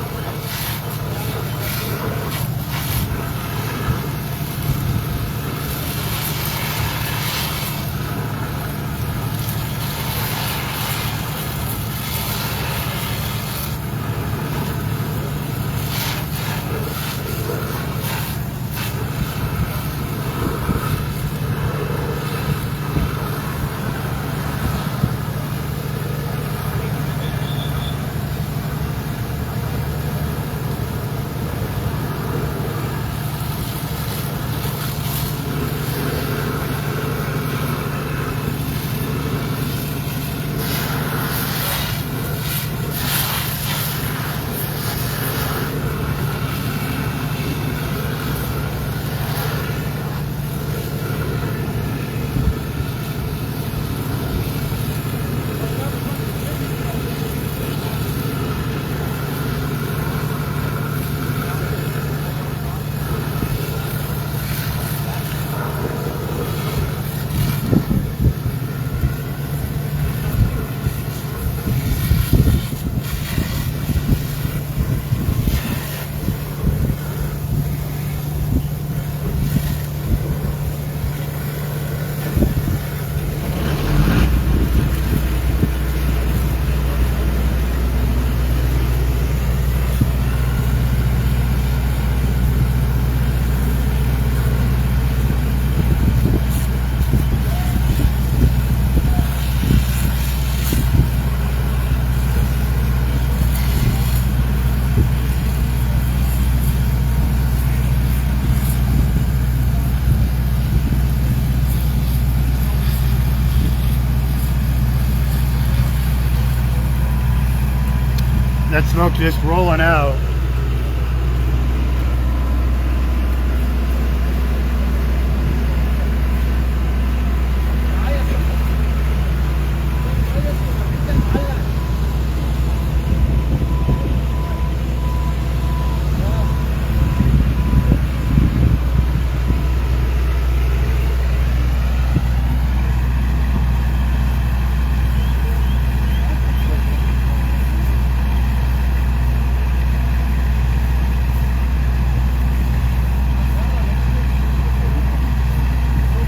[SPEAKER 1] that smoke just rolling out.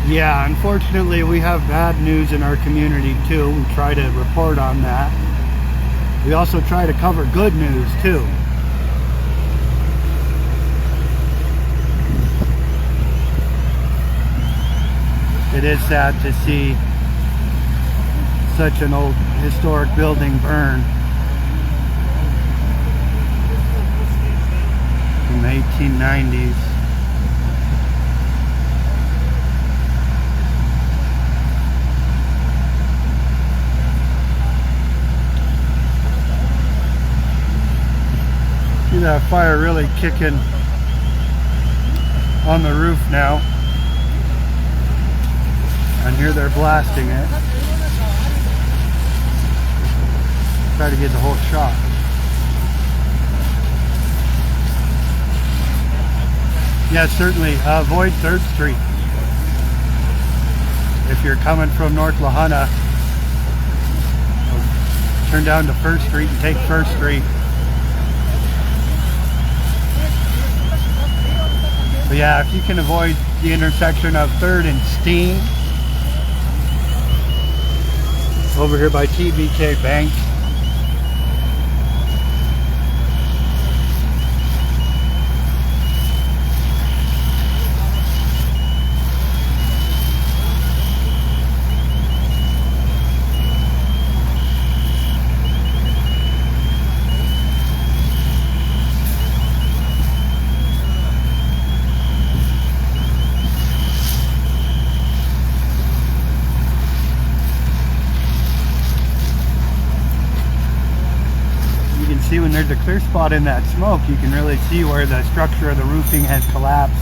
[SPEAKER 1] Yeah, unfortunately we have bad news in our community too. We try to report on that. We also try to cover good news too. It is sad to see such an old historic building burn from the 1890s. See that fire really kicking on the roof now. And here they're blasting it. Try to get the whole shot. Yes, certainly. Avoid 3rd Street. If you're coming from North Lahana, turn down to 1st Street and take 1st Street. But yeah, if you can avoid the intersection of 3rd and Steen, over here by TBK Bank. See, when there's a clear spot in that smoke, you can really see where the structure of the roofing has collapsed.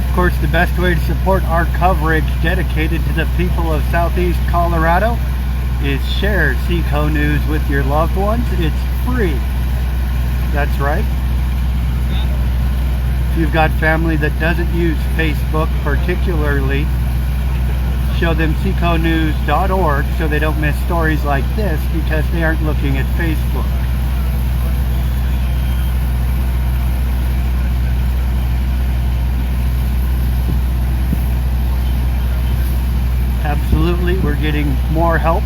[SPEAKER 1] Of course, the best way to support our coverage dedicated to the people of Southeast Colorado is share Seco News with your loved ones. It's free. That's right. If you've got family that doesn't use Facebook particularly, show them seconews.org so they don't miss stories like this because they aren't looking at Facebook. Absolutely, we're getting more help.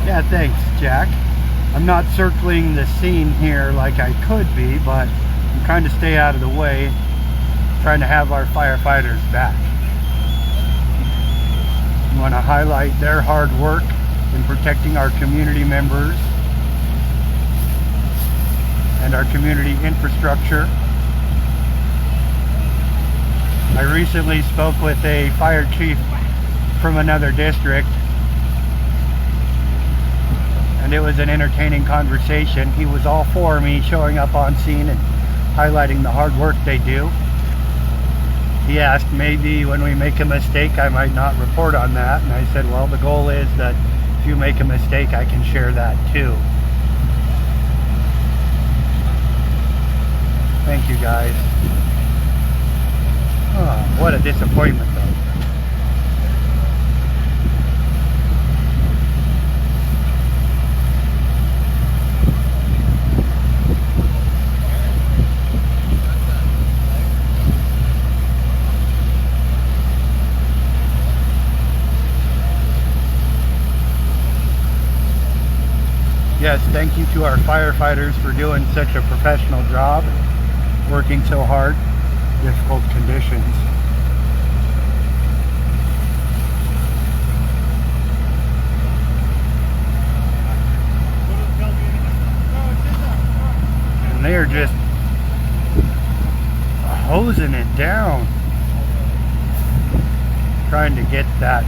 [SPEAKER 1] Yeah, thanks, Jack. I'm not circling the scene here like I could be, but I'm trying to stay out of the way, trying to have our firefighters back. I want to highlight their hard work in protecting our community members and our community infrastructure. I recently spoke with a fire chief from another district, and it was an entertaining conversation. He was all for me showing up on scene and highlighting the hard work they do. he asked maybe when we make a mistake I might not report on that, and I said, well, the goal is that if you make a mistake I can share that too. Thank you guys. Oh, what a disappointment though. Yes, thank you to our firefighters for doing such a professional job, working so hard, difficult conditions. And they are just hosing it down, trying to get that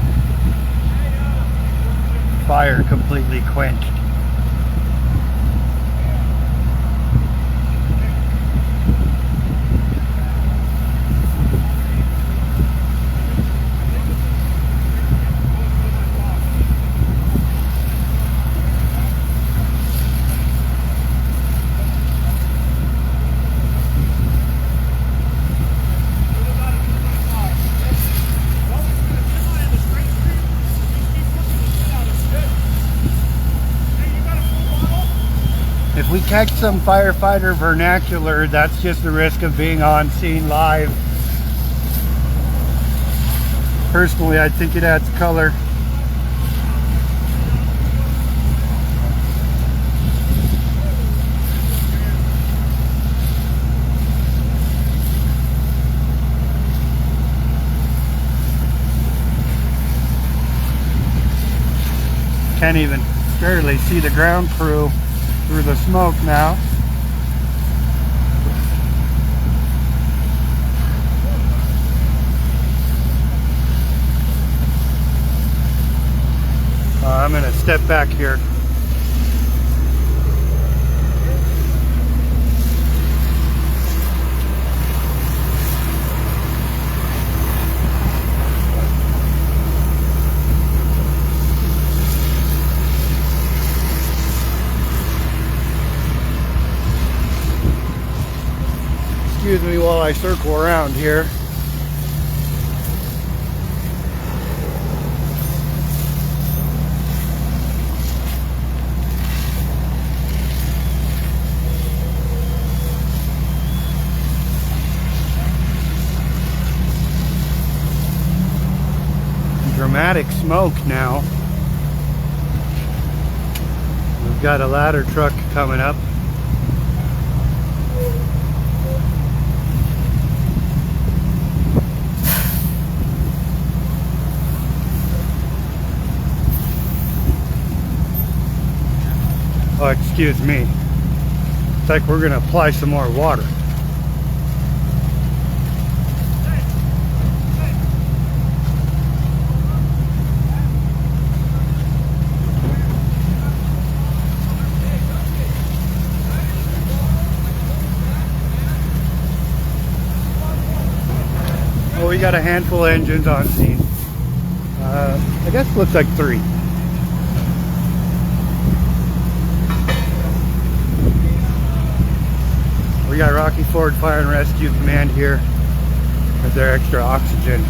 [SPEAKER 1] fire completely quenched. If we catch some firefighter vernacular, that's just the risk of being on scene live. Personally, I think it adds color. Can't even barely see the ground crew through the smoke now. I'm gonna step back here. Excuse me while I circle around here. Dramatic smoke now. We've got a ladder truck coming up. Oh, excuse me. It's like we're gonna apply some more water. Well, we got a handful of engines on scene. I guess it looks like 3. We got Rocky Ford Fire and Rescue Command here with their extra oxygen.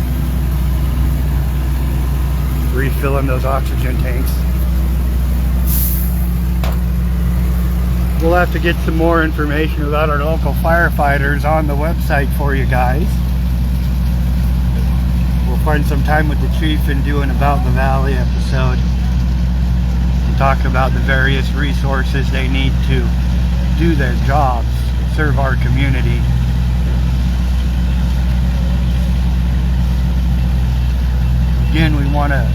[SPEAKER 1] Refilling those oxygen tanks. We'll have to get some more information about our local firefighters on the website for you guys. We'll find some time with the chief and do an About the Valley episode and talk about the various resources they need to do their jobs, serve our community. Again, we want to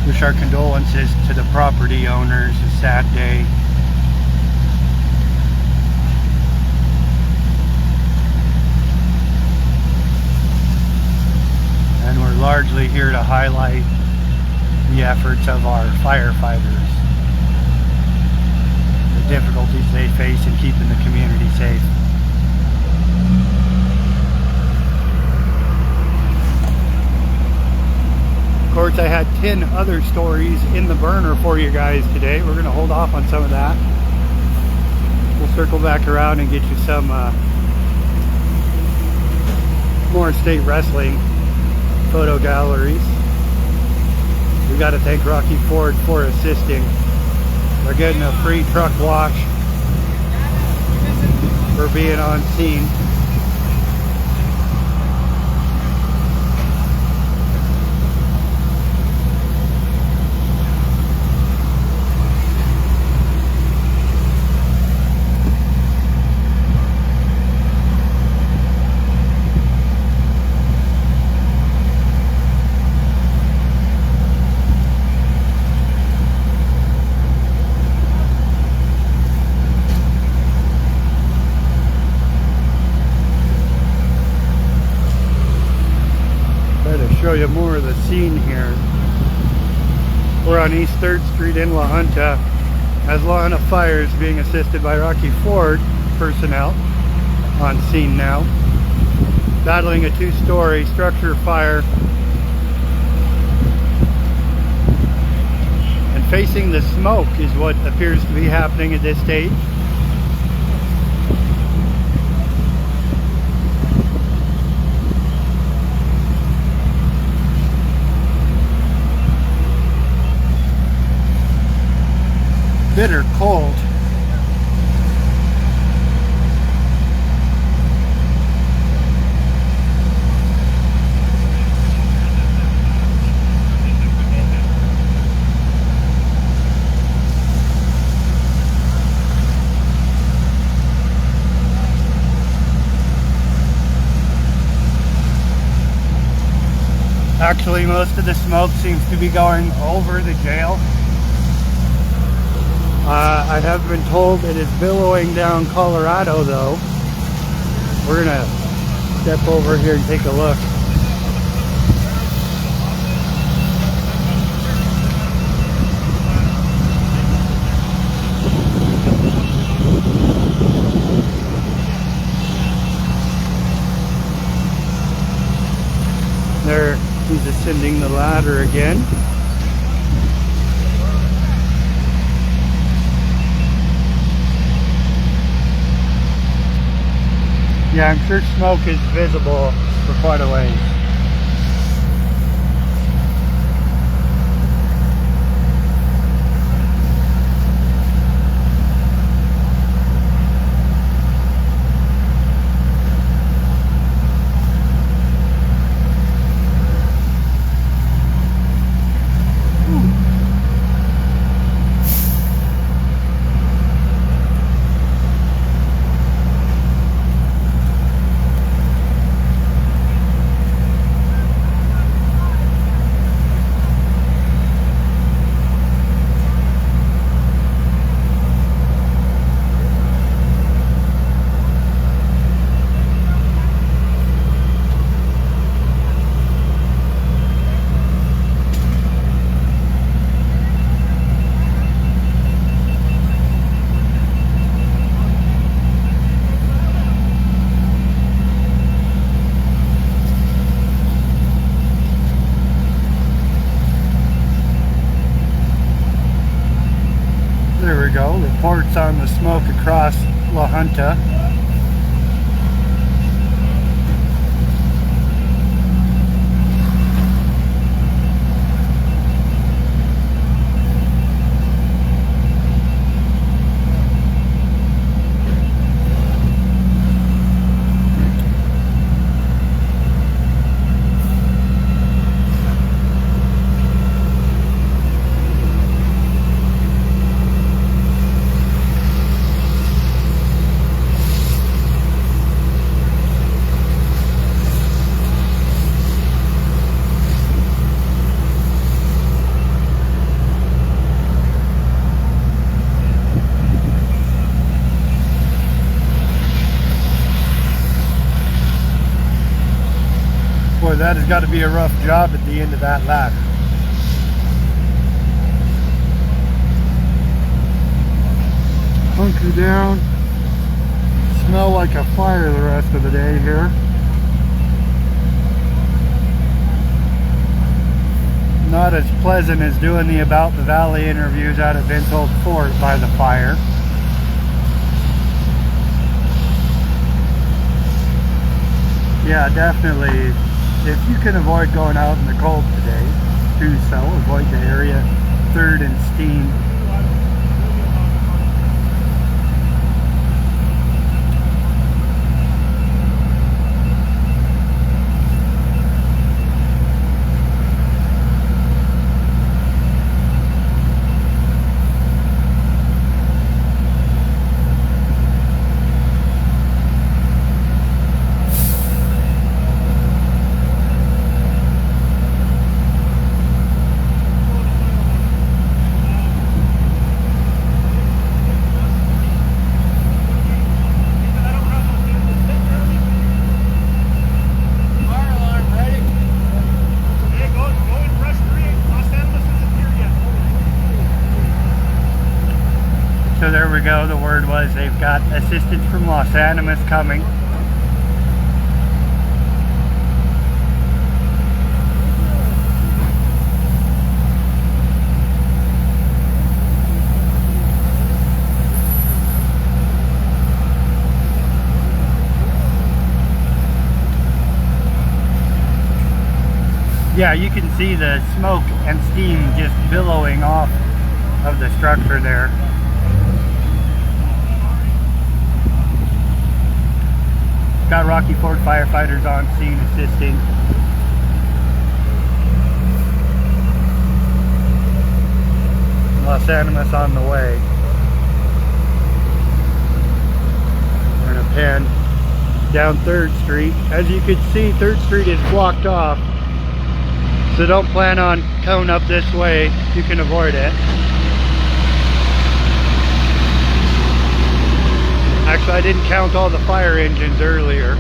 [SPEAKER 1] wish our condolences to the property owners. A sad day. And we're largely here to highlight the efforts of our firefighters, the difficulties they face in keeping the community safe. I had 10 other stories in the burner for you guys today. We're going to hold off on some of that. We'll circle back around and get you some more state wrestling photo galleries. We got to thank Rocky Ford for assisting. They're getting a free truck wash for being on scene. Show you more of the scene here. We're on East 3rd Street in La Junta as Law and Fire is being assisted by Rocky Ford personnel on scene now, battling a 2-story structure fire and facing the smoke is what appears to be happening at this stage. Bitter cold. Actually, most of the smoke seems to be going over the jail. I have been told it is billowing down Colorado, though. We're gonna step over here and take a look. There, he's ascending the ladder again. Yeah, I'm sure smoke is visible for quite a ways. There we go, reports on the smoke across La Junta. Boy, that has got to be a rough job at the end of that ladder. Hunker down. Smell like a fire the rest of the day here. not as pleasant as doing the About the Valley interviews out of Vince Old Fort by the fire. Yeah, definitely. If you can avoid going out in the cold today, do so. Avoid the area 3rd and Steen. So there we go, the word was they've got assistance from Los Animas coming. Yeah, you can see the smoke and steam just billowing off of the structure there. Got Rocky Ford firefighters on scene assisting. Los Animas on the way. We're gonna pan down 3rd Street. As you can see, 3rd Street is blocked off. So don't plan on coming up this way. You can avoid it. Actually, I didn't count all the fire engines earlier.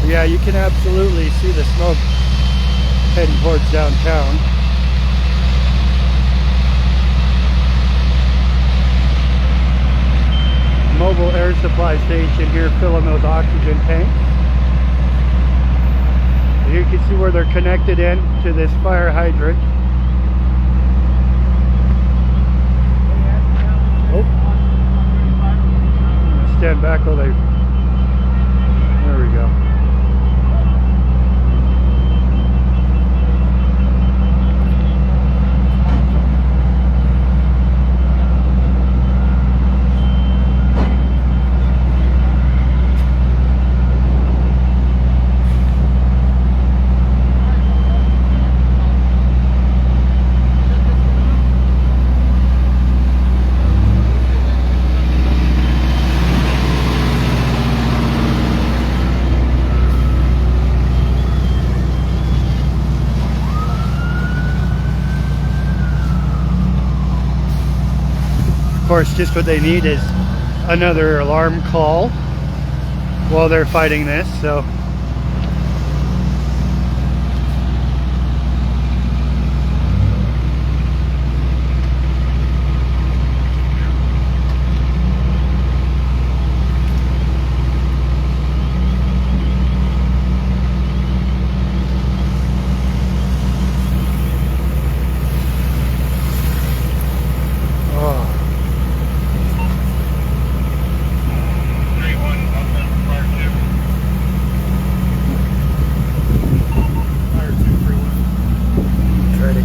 [SPEAKER 1] Yeah, you can absolutely see the smoke heading towards downtown. Mobile air supply station here filling those oxygen tanks. You can see where they're connected in to this fire hydrant. Stand back while they, there we go. Of course, just what they need is another alarm call while they're fighting this, so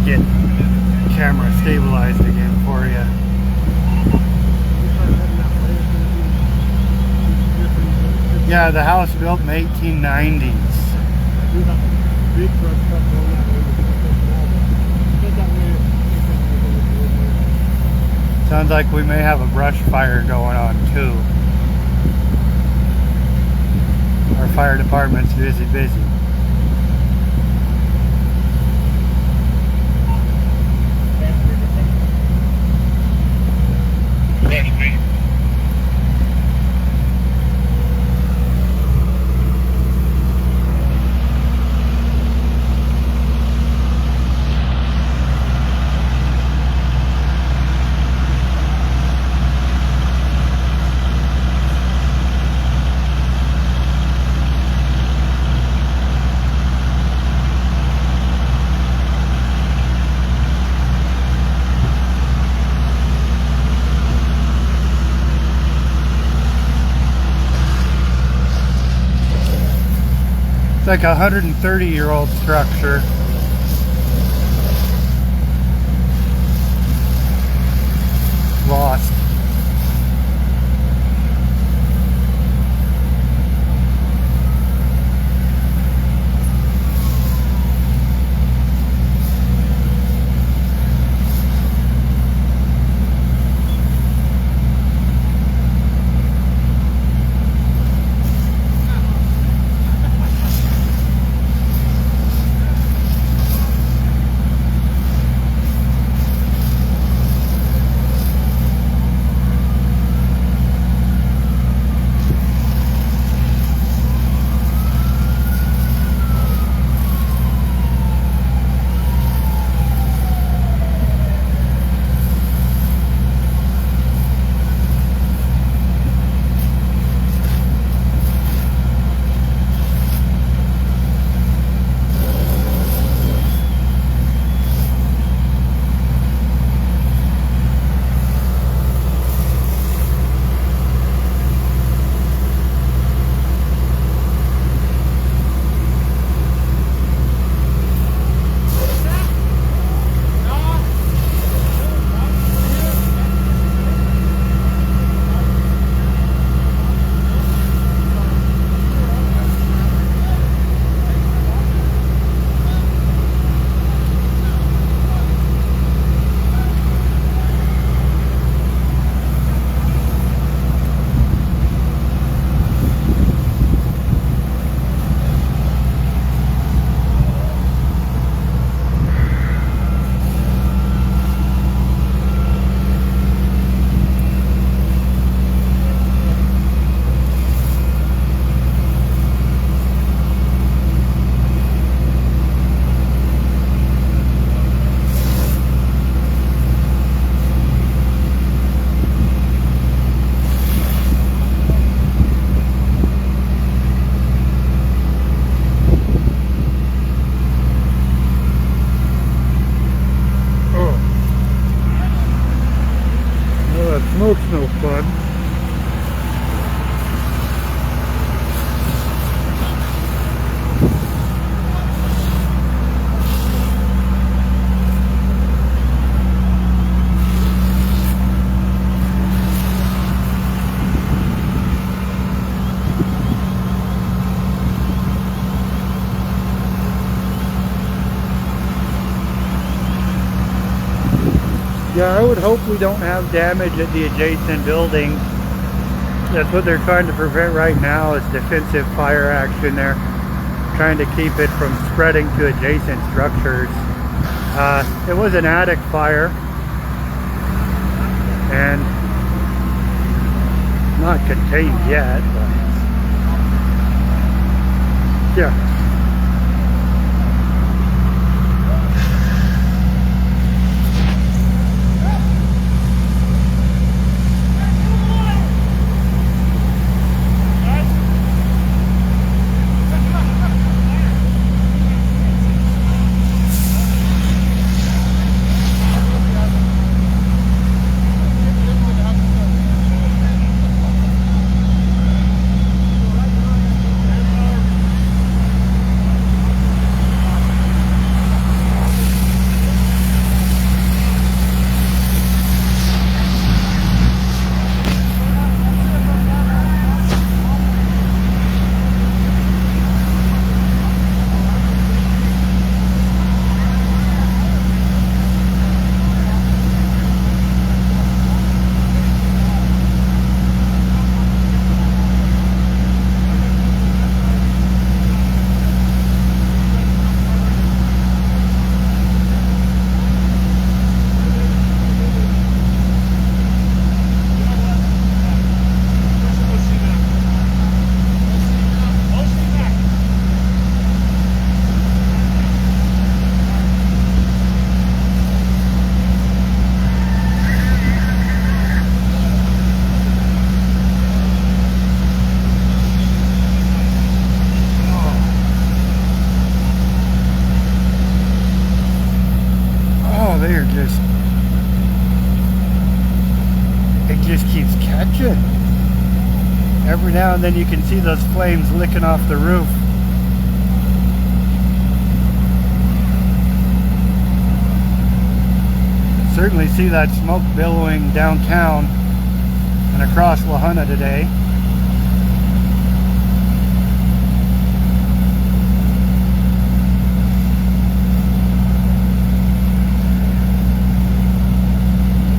[SPEAKER 1] get camera stabilized again for you. Yeah, the house built in the 1890s. Sounds like we may have a brush fire going on too. Our fire department's busy. like a 130-year-old structure. Lost.
[SPEAKER 3] Smoke's no fun.
[SPEAKER 1] Yeah, I would hope we don't have damage at the adjacent building. That's what they're trying to prevent right now, is defensive fire action. They're trying to keep it from spreading to adjacent structures. It was an attic fire, and not contained yet, but yeah. It just keeps catching. Every now and then you can see those flames licking off the roof. Certainly see that smoke billowing downtown and across La Junta today.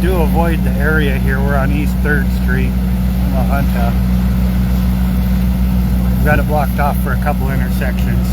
[SPEAKER 1] Do avoid the area here. We're on East 3rd Street in La Junta. We've got it blocked off for a couple intersections.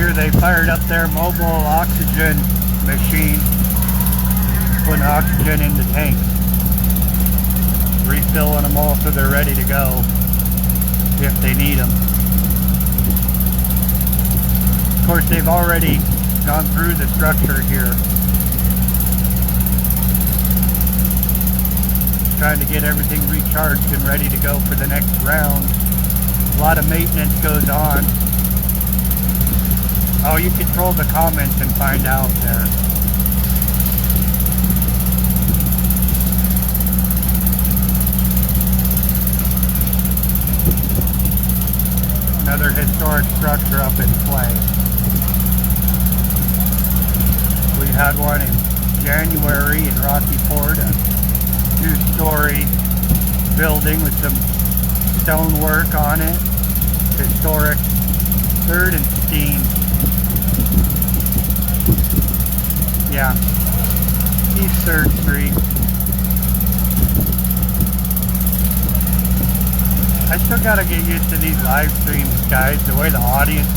[SPEAKER 1] They fired up their mobile oxygen machine, putting oxygen in the tanks, refilling them all so they're ready to go if they need them. Of course, they've already gone through the structure here, trying to get everything recharged and ready to go for the next round. A lot of maintenance goes on. Oh, you control the comments and find out there. Another historic structure up in play. We had one in January in Rocky Ford, a 2-story building with some stonework on it. Historic 3rd and Steen. Yeah, East 3rd Street. I still gotta get used to these live streams, guys, the way the audience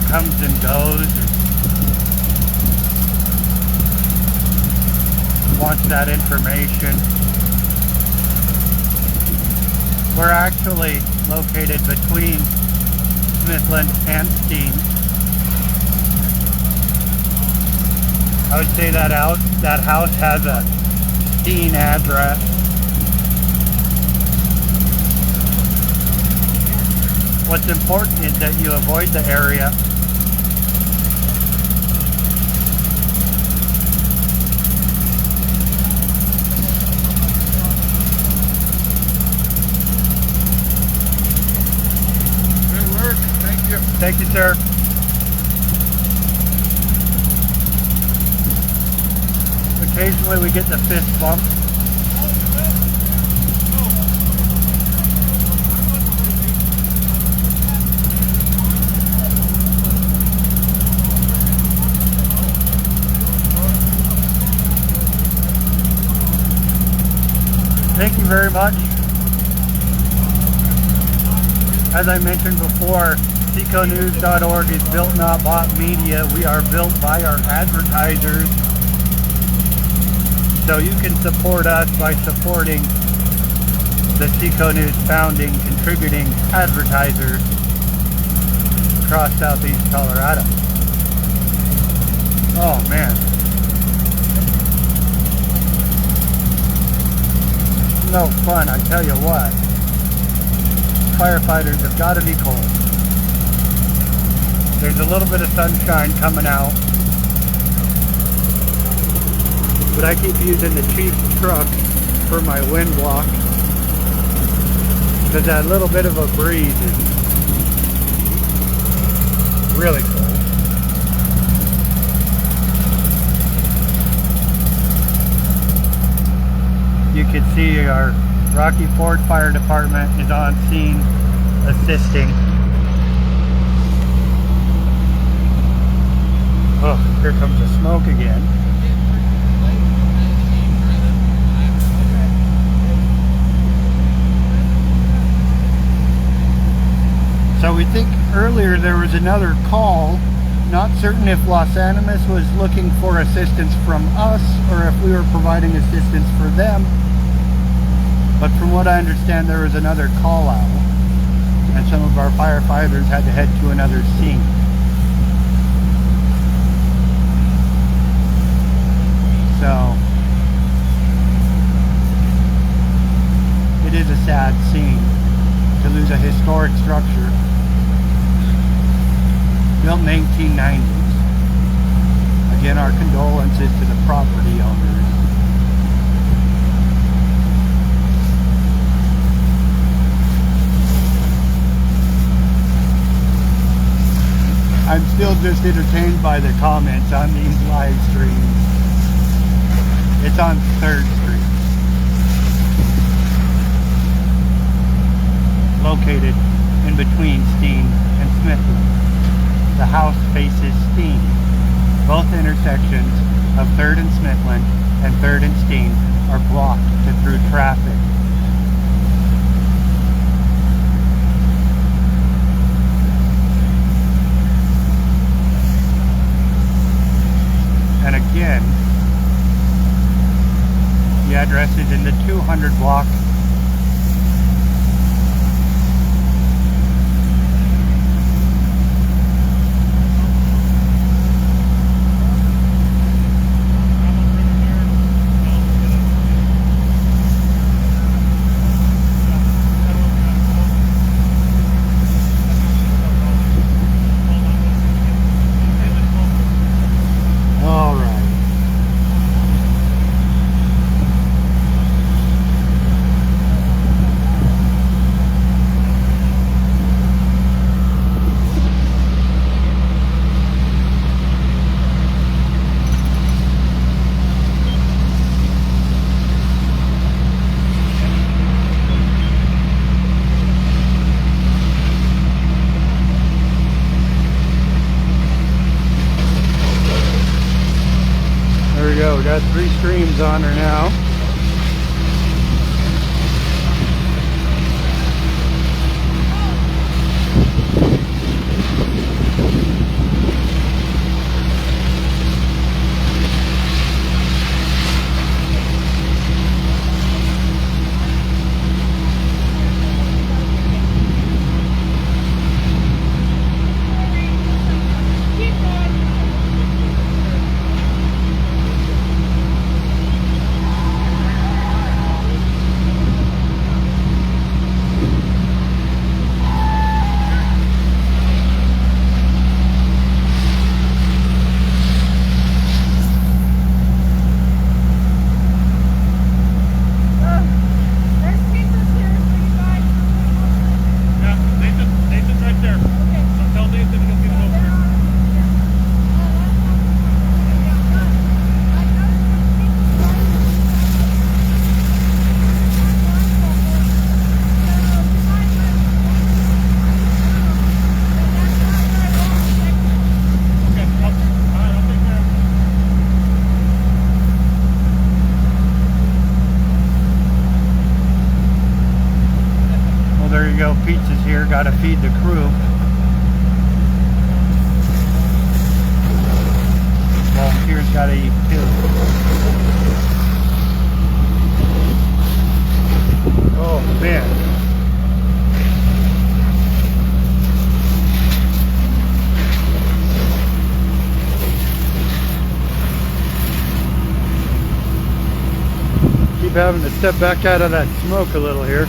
[SPEAKER 1] comes and goes and wants that information. We're actually located between Smithland and Steen. I would say that house has a Steen address. What's important is that you avoid the area.
[SPEAKER 3] Good work. Thank you.
[SPEAKER 1] Thank you, sir. Occasionally we get the fist bump. Thank you very much. As I mentioned before, seconews.org is built, not bought media. We are built by our advertisers. So you can support us by supporting the Seco News founding, contributing advertisers across southeast Colorado. Oh man. No fun, I tell you what. Firefighters have got to be cold. There's a little bit of sunshine coming out. But I keep using the Chief's truck for my wind block because that little bit of a breeze is really cold. You can see our Rocky Ford Fire Department is on scene assisting. Oh, here comes the smoke again. So we think earlier there was another call. Not certain if Los Animas was looking for assistance from us or if we were providing assistance for them. But from what I understand, there was another call out and some of our firefighters had to head to another scene. So it is a sad scene to lose a historic structure built in the 1890s. Again, our condolences to the property owners. I'm still just entertained by the comments on these live streams. It's on 3rd Street. Located in between Steen and Smithland. The house faces Steen. Both intersections of 3rd and Smithland and 3rd and Steen are blocked to through traffic. And again, the address is in the 200 block. We got 3 streams on her now. There you go, pizza's here, gotta feed the crew. Volunteers gotta eat too. Oh man. Keep having to step back out of that smoke a little here.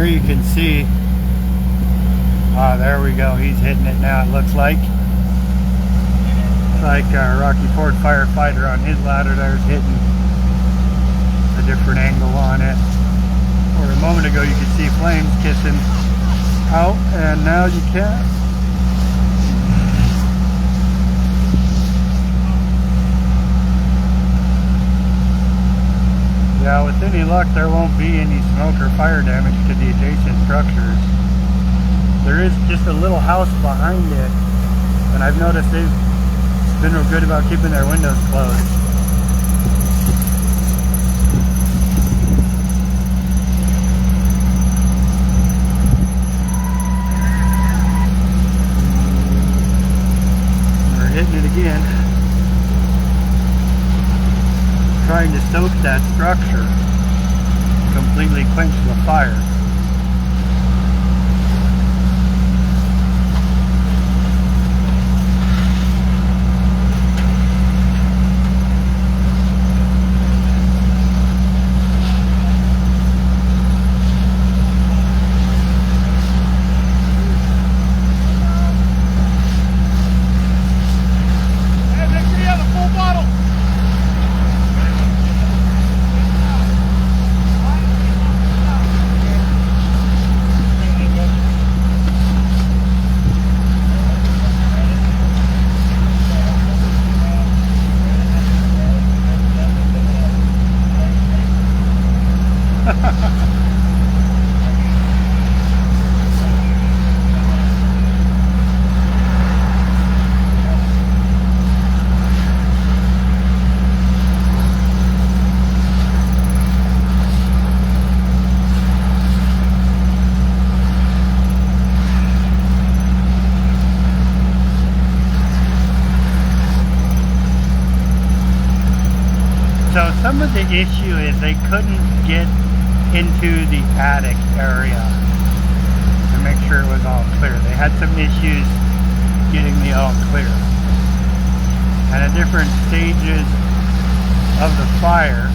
[SPEAKER 1] Here you can see, there we go, he's hitting it now, it looks like. It's like a Rocky Ford firefighter on his ladder there's hitting a different angle on it. Or a moment ago you could see flames kissing out, and now you can't. Yeah, with any luck there won't be any smoke or fire damage to the adjacent structures. There is just a little house behind it, and I've noticed they've been real good about keeping their windows closed. We're hitting it again. Trying to soak that structure, completely quench the fire.
[SPEAKER 3] Hey, make sure you have a full bottle.
[SPEAKER 1] So some of the issue is they couldn't get into the attic area to make sure it was all clear. They had some issues getting the all clear. And at different stages of the fire,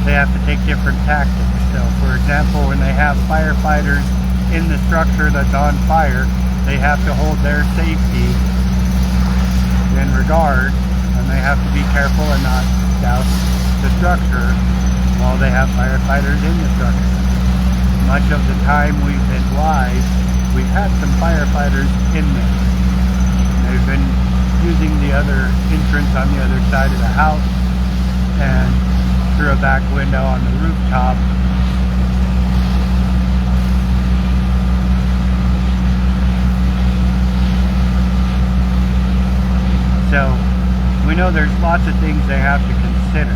[SPEAKER 1] they have to take different tactics. So for example, when they have firefighters in the structure that's on fire, they have to hold their safety in regard, and they have to be careful and not douse the structure while they have firefighters in the structure. Much of the time we've been live, we've had some firefighters in there. They've been using the other entrance on the other side of the house and through a back window on the rooftop. So we know there's lots of things they have to consider.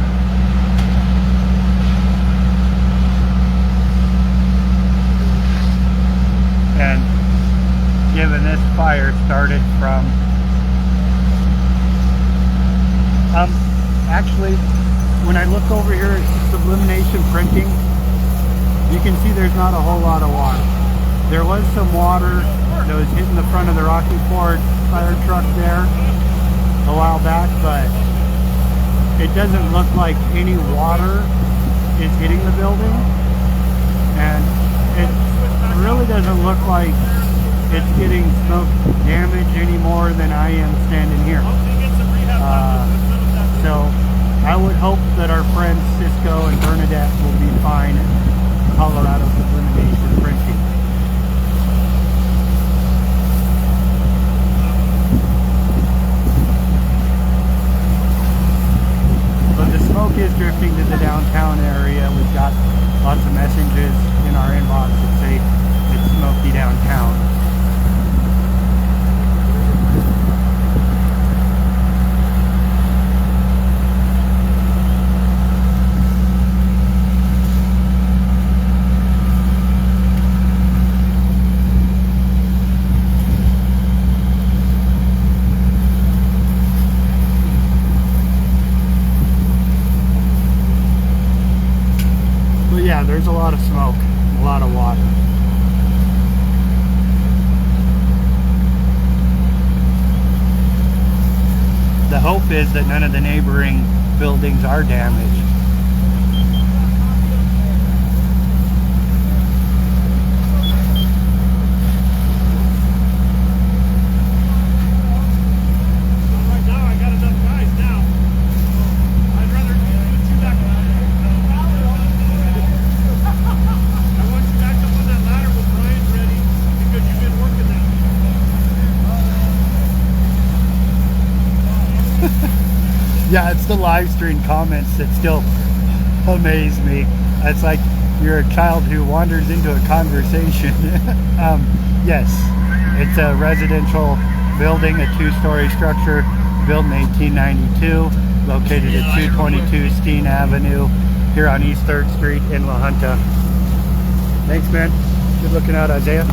[SPEAKER 1] And given this fire started from actually when I look over here at sublimation printing, you can see there's not a whole lot of water. There was some water that was hitting the front of the Rocky Ford fire truck there a while back, but it doesn't look like any water is hitting the building, and it really doesn't look like it's getting smoke damage any more than I am standing here. So I would hope that our friends Cisco and Bernadette will be fine at Colorado Sublimation Printing. But the smoke is drifting to the downtown area. We've got lots of messages in our inbox that say it's smoky downtown. Yeah, there's a lot of smoke, a lot of water. The hope is that none of the neighboring buildings are damaged. the live stream comments that still amaze me. It's like you're a child who wanders into a conversation. Yes, it's a residential building, a 2-story structure built in 1892, located at 222 Steen Avenue here on East 3rd Street in La Junta. Thanks, man. Good looking out, Isaiah.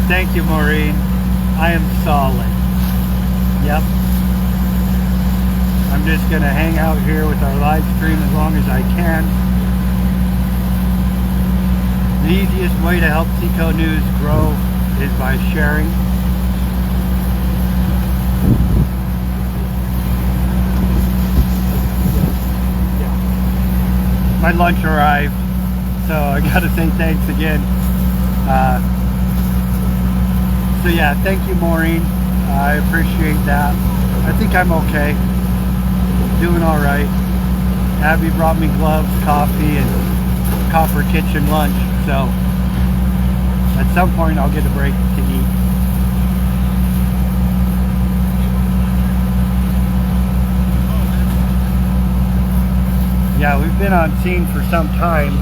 [SPEAKER 1] Thank you, Maureen. I am solid. Yep. I'm just going to hang out here with our live stream as long as I can. The easiest way to help Tico News grow is by sharing. My lunch arrived, so I got to say thanks again. So yeah, thank you, Maureen. I appreciate that. I think I'm okay. Doing all right. Abby brought me gloves, coffee, and Copper Kitchen lunch. So at some point I'll get a break to eat. Yeah, we've been on scene for some time.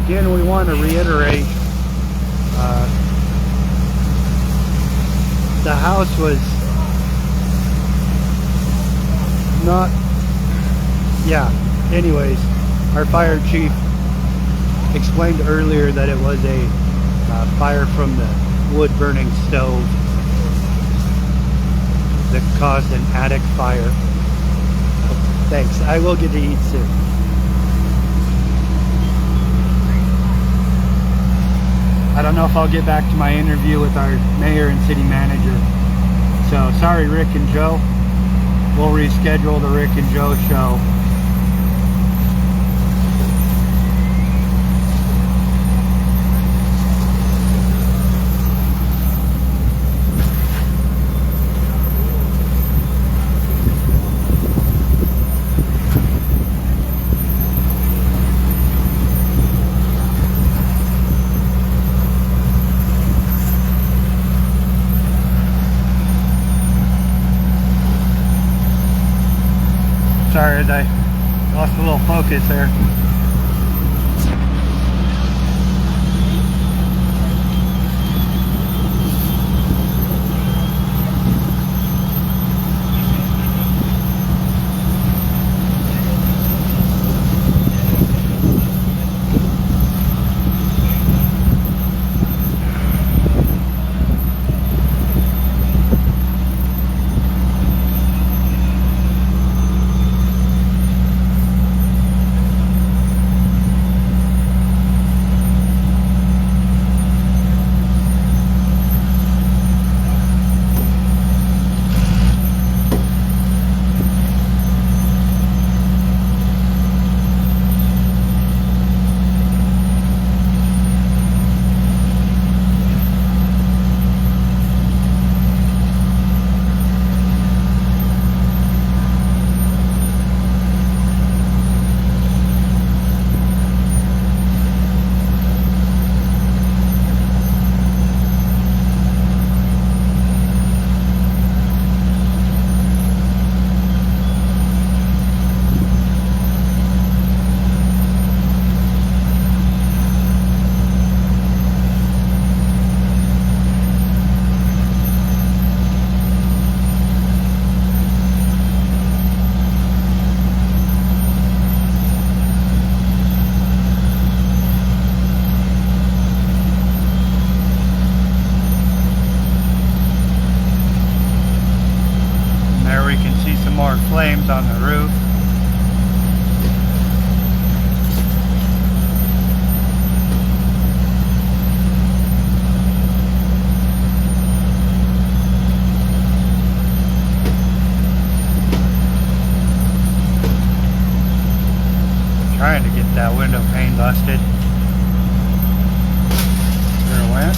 [SPEAKER 1] Again, we want to reiterate the house was not, yeah, anyways, our fire chief explained earlier that it was a fire from the wood burning stove that caused an attic fire. Thanks, I will get to eat soon. I don't know if I'll get back to my interview with our mayor and city manager. So sorry, Rick and Joe. We'll reschedule the Rick and Joe show. Sorry, I lost a little focus there. flames on the roof. Trying to get that window pane busted. There it went.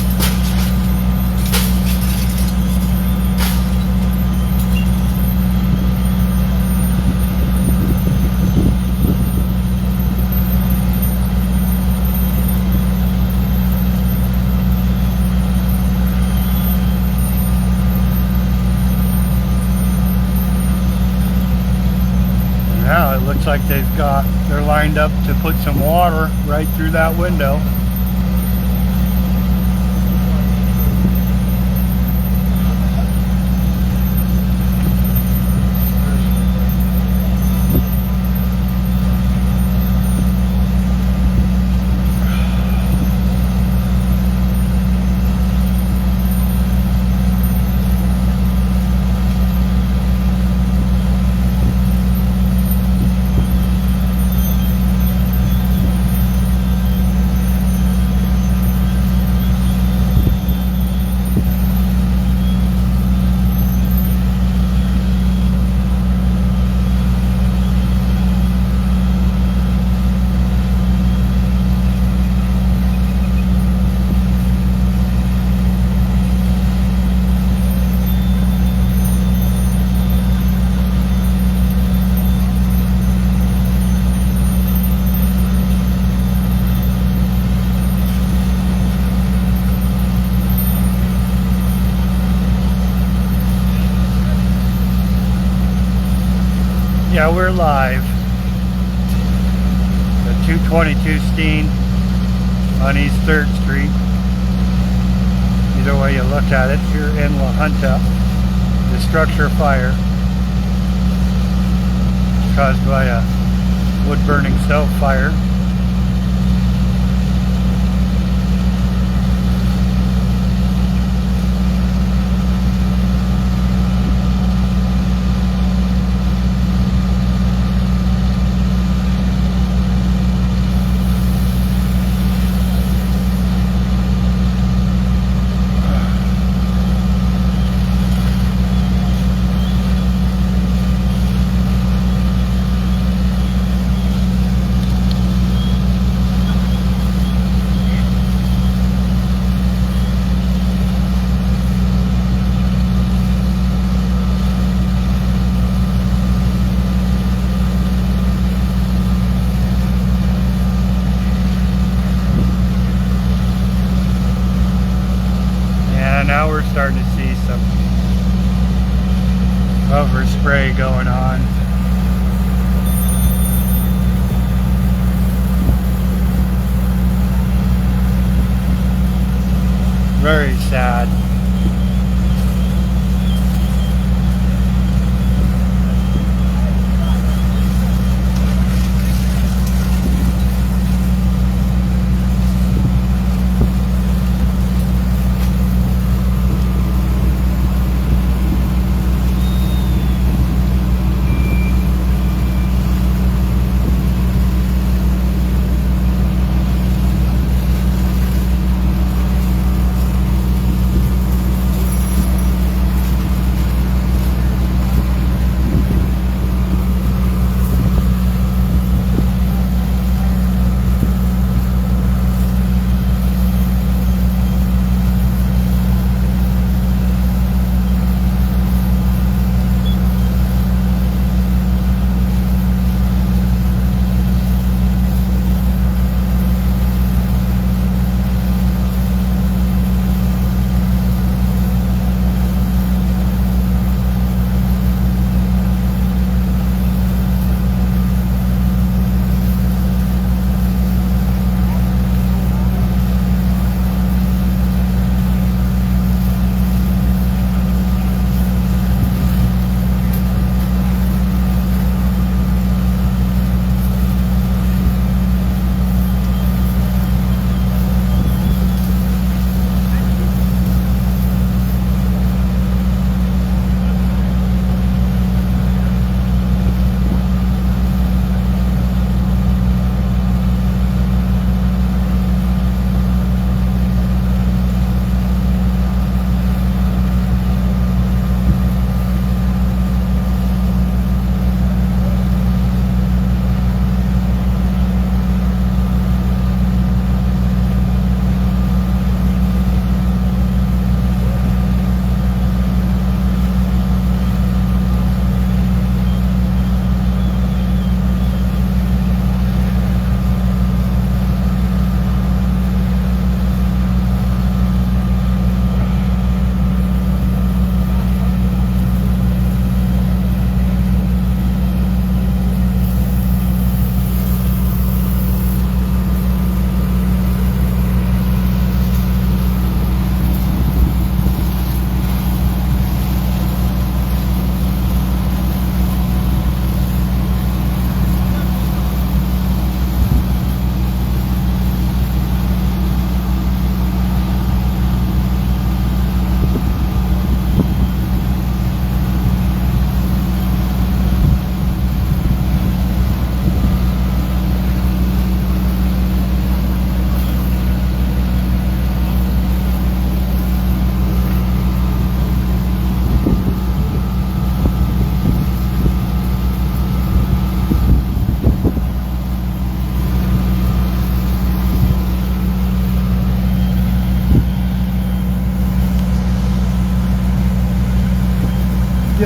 [SPEAKER 1] Now it looks like they're lined up to put some water right through that window. Yeah, we're live. The 222 Steen on East 3rd Street. Either way you look at it, here in Junta, the structure fire caused by a wood-burning stove fire. Now we're starting to see some overspray going on. Very sad.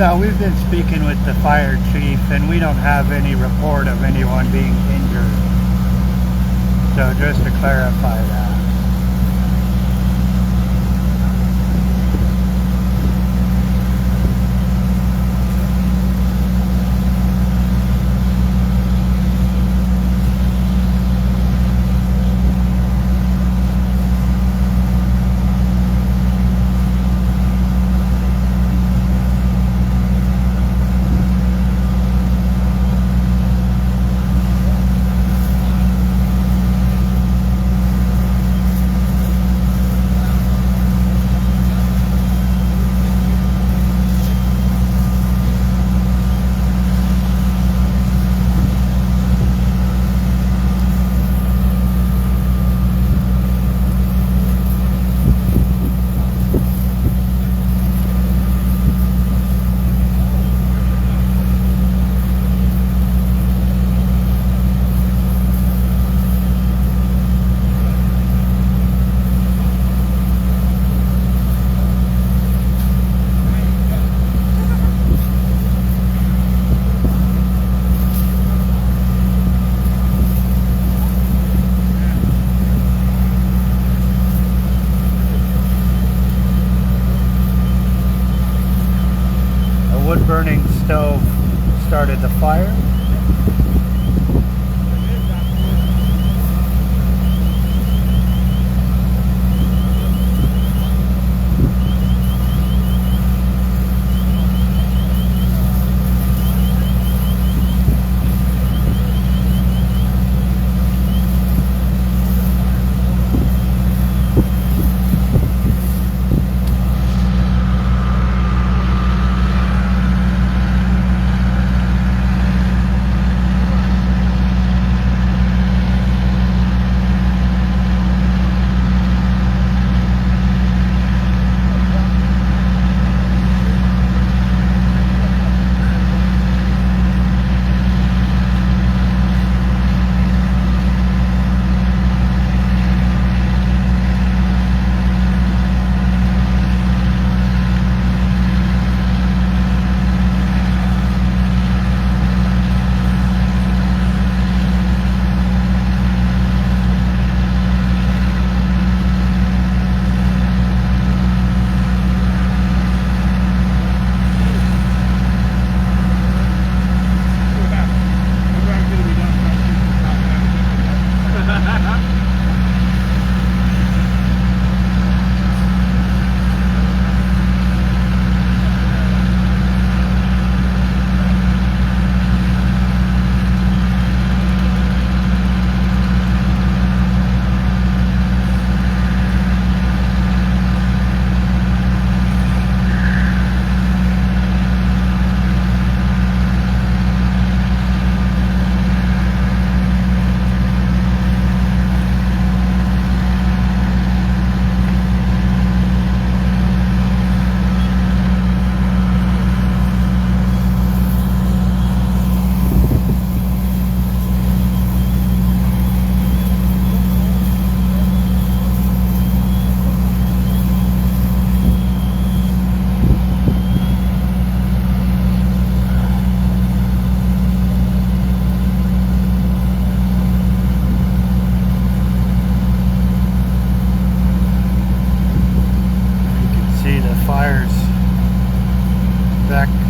[SPEAKER 1] Yeah, we've been speaking with the fire chief, and we don't have any report of anyone being injured. So just to clarify that. Wood-burning stove started the fire.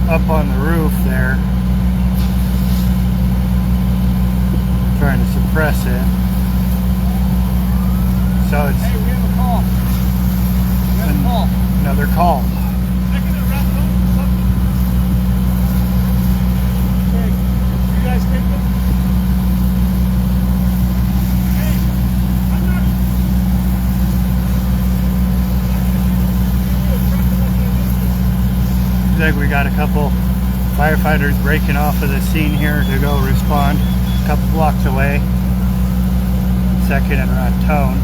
[SPEAKER 1] Up on the roof there, trying to suppress it. So it's
[SPEAKER 3] Hey, we have a call. We have a call.
[SPEAKER 1] another call.
[SPEAKER 3] Checking it around or something. Hey, you guys take them? Hey, I'm not.
[SPEAKER 1] Looks like we got a couple firefighters breaking off of the scene here to go respond a couple blocks away. Second and Raton.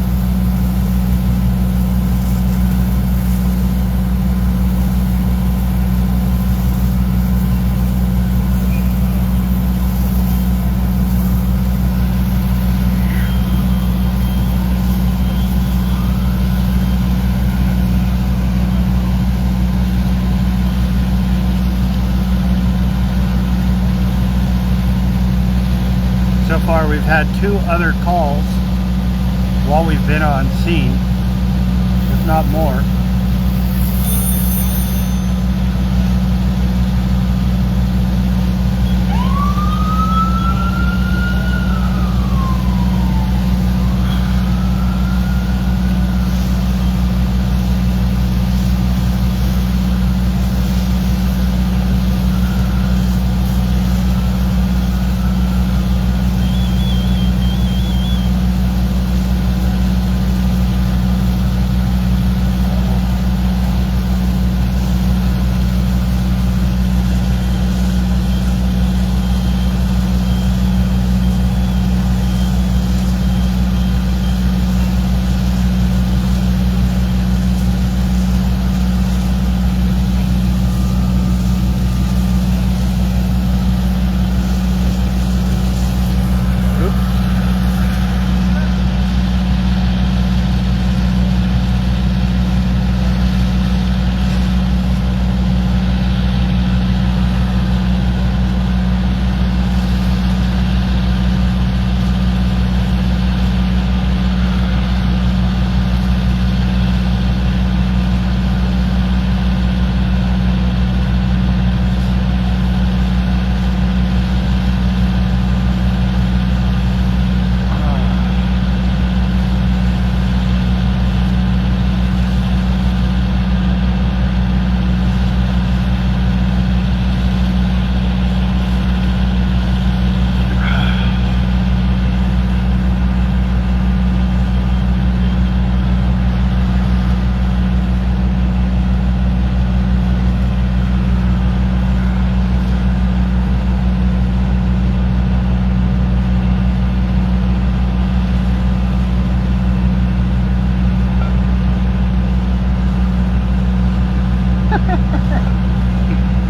[SPEAKER 1] far we've had 2 other calls while we've been on scene, if not more.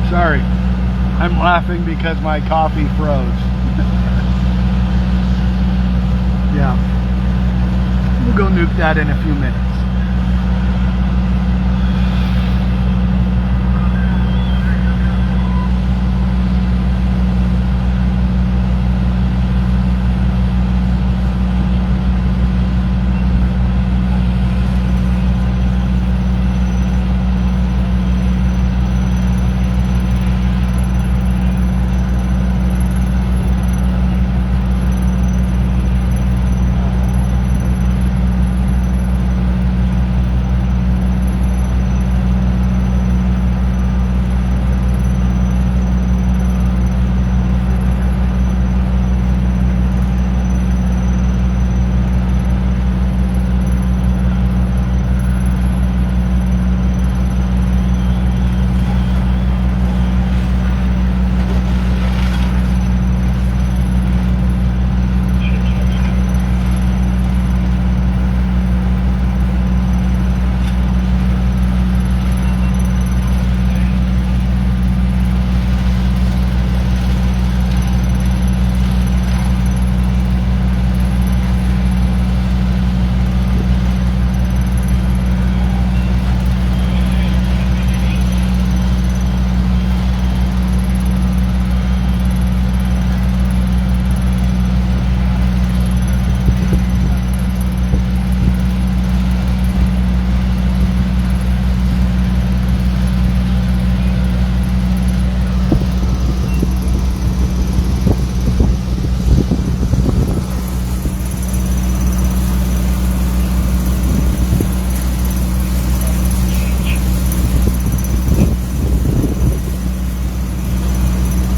[SPEAKER 1] Sorry, I'm laughing because my coffee froze. Yeah, we'll go nuke that in a few minutes.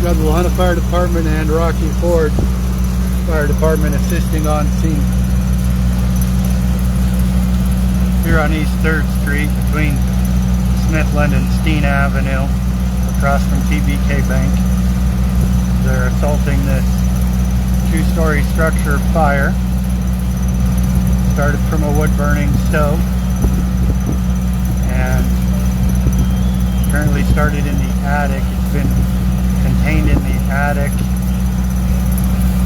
[SPEAKER 1] Got the Junta Fire Department and Rocky Ford Fire Department assisting on scene. Here on East 3rd Street between Smithland and Steen Avenue, across from TBK Bank. They're assaulting this 2-story structure fire. Started from a wood burning stove and currently started in the attic. It's been contained in the attic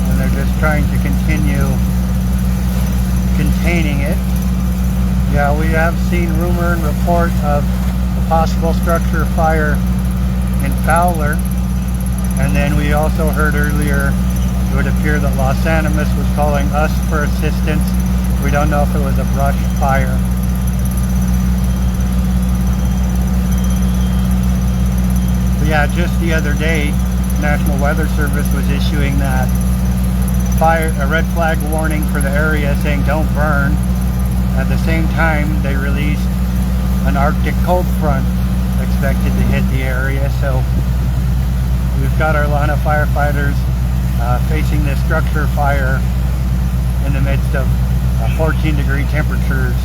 [SPEAKER 1] and they're just trying to continue containing it. Yeah, we have seen rumor and report of a possible structure fire in Fowler, and then we also heard earlier It would appear that Los Animas was calling us for assistance. We don't know if it was a brush fire. But yeah, just the other day, National Weather Service was issuing that a red flag warning for the area saying don't burn. At the same time, they released an Arctic cold front expected to hit the area. So we've got our line of firefighters facing this structure fire in the midst of 14-degree temperatures.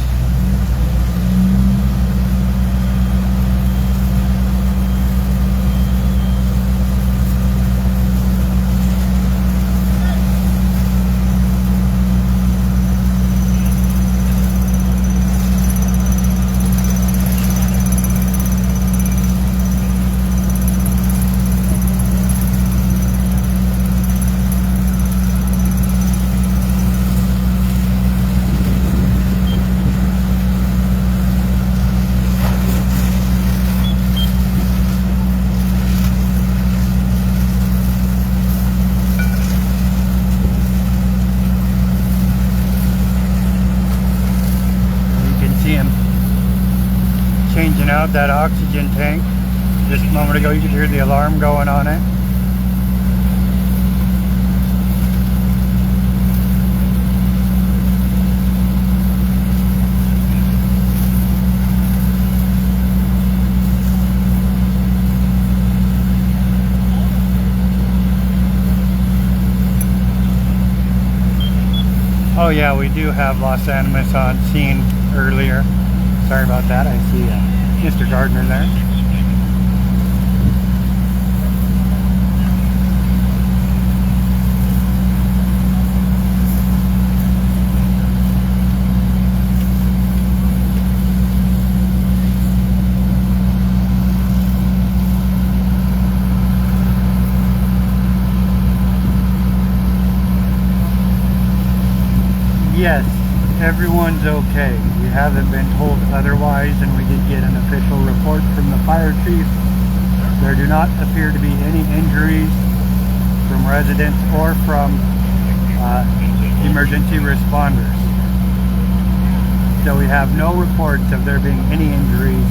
[SPEAKER 1] Changing out that oxygen tank. Just a moment ago you could hear the alarm going on it. Oh yeah, we do have Los Animas on scene earlier. Sorry about that. I see Mr. Gardner there. Yes, everyone's okay. We haven't been told otherwise, and we did get an official report from the fire chief. There do not appear to be any injuries from residents or from emergency responders. So we have no reports of there being any injuries.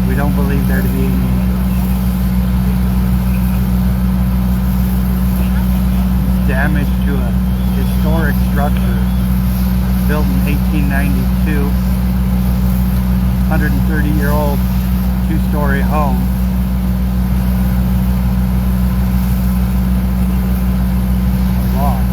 [SPEAKER 1] We don't believe there to be any injuries. Damage to a historic structure built in 1892, 130-year-old two-story home. Lost.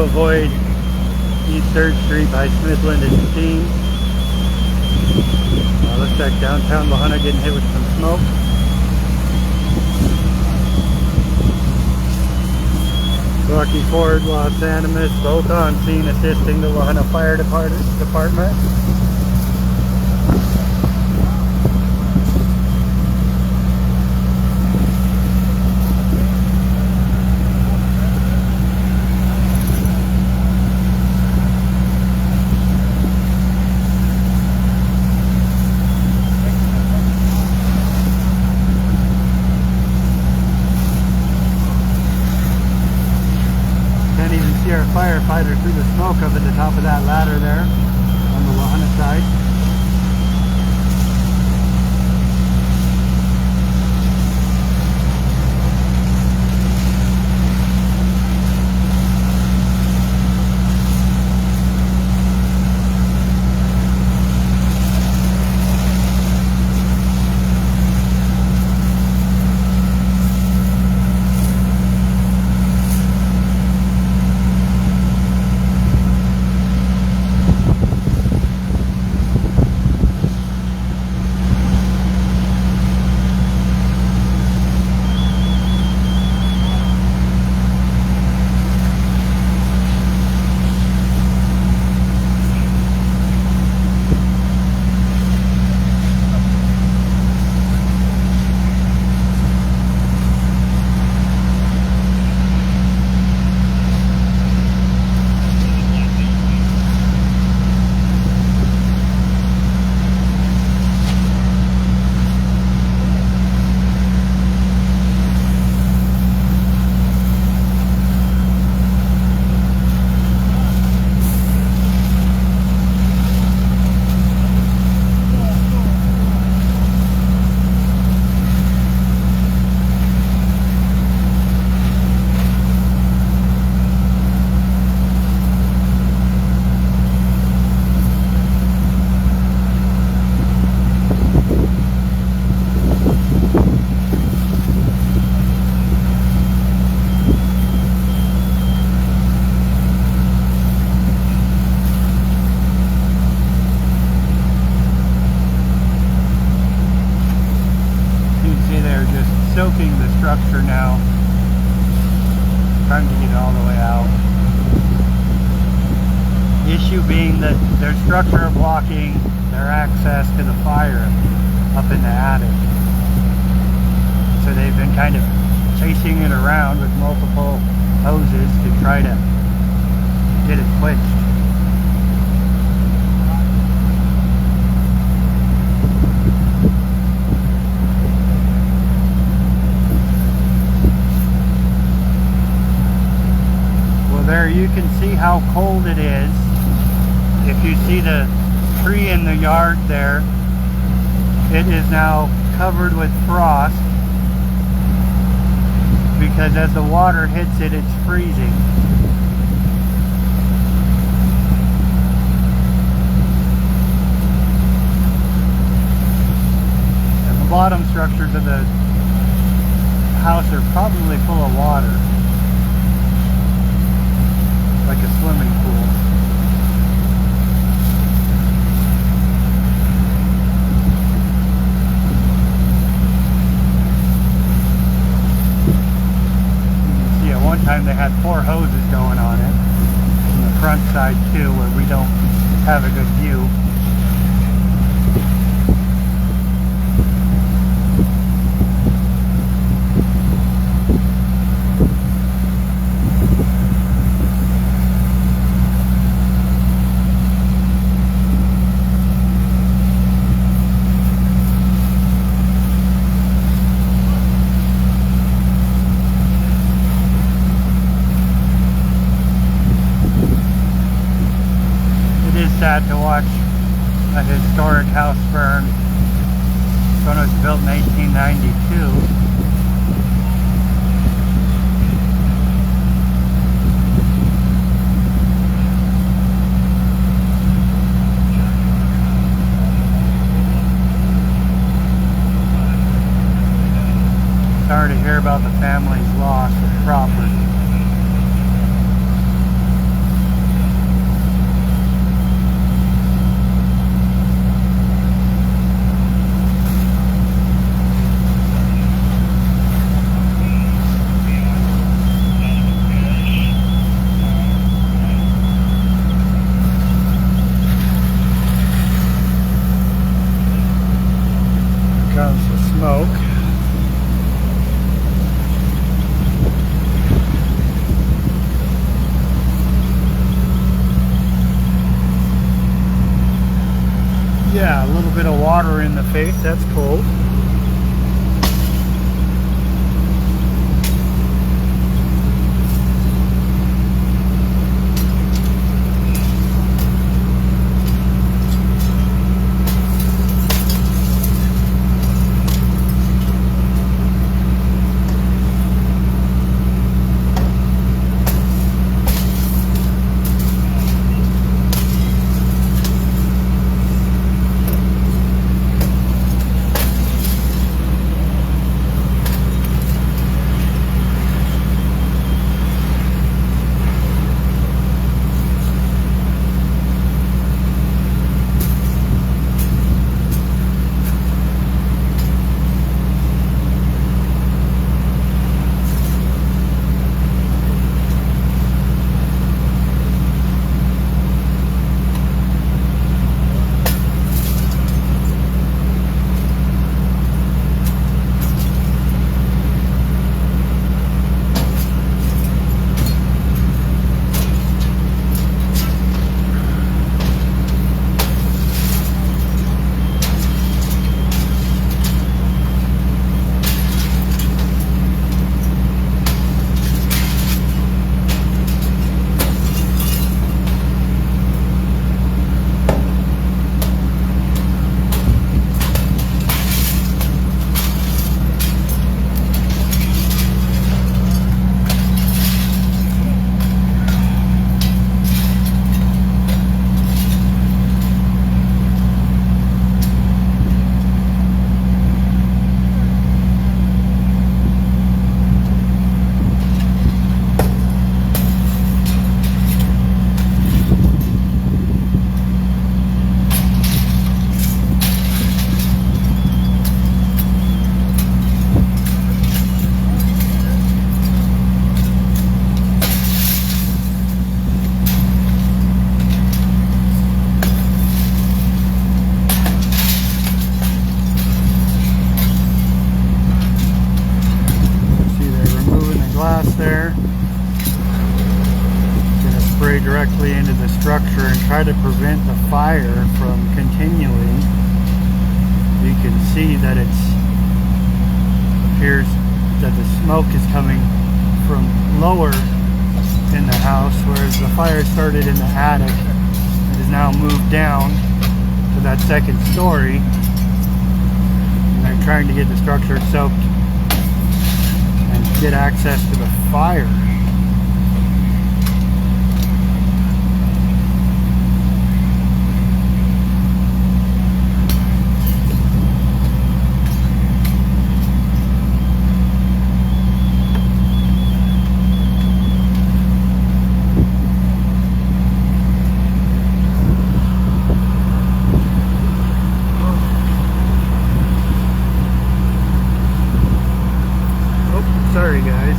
[SPEAKER 1] to avoid East 3rd Street by Smithland and Steen. Looks like downtown Lahana getting hit with some smoke. Rocky Ford, Los Animas, both on scene assisting the Lahana Fire Department. Can't even see our firefighter through the smoke up at the top of that ladder there on the Lahana side. Soaking the structure now, trying to get it all the way out. The issue being that their structure blocking their access to the fire up in the attic. So they've been kind of chasing it around with multiple hoses to try to get it quenched. There you can see how cold it is. If you see the tree in the yard there, it is now covered with frost because as the water hits it, it's freezing. And the bottom structures of the house are probably full of water, like a swimming pool. You can see at one time they had 4 hoses going on it, on the front side too, where we don't have a good view. Sad to watch a historic house burn. This one was built in 1892. Sorry to hear about the family's loss of property. water in the face. That's cold. There. Gonna spray directly into the structure and try to prevent the fire from continuing. You can see that appears that the smoke is coming from lower in the house, whereas the fire started in the attic. It has now moved down to that second story, and they're trying to get the structure soaked and get access to the fire. Sorry guys.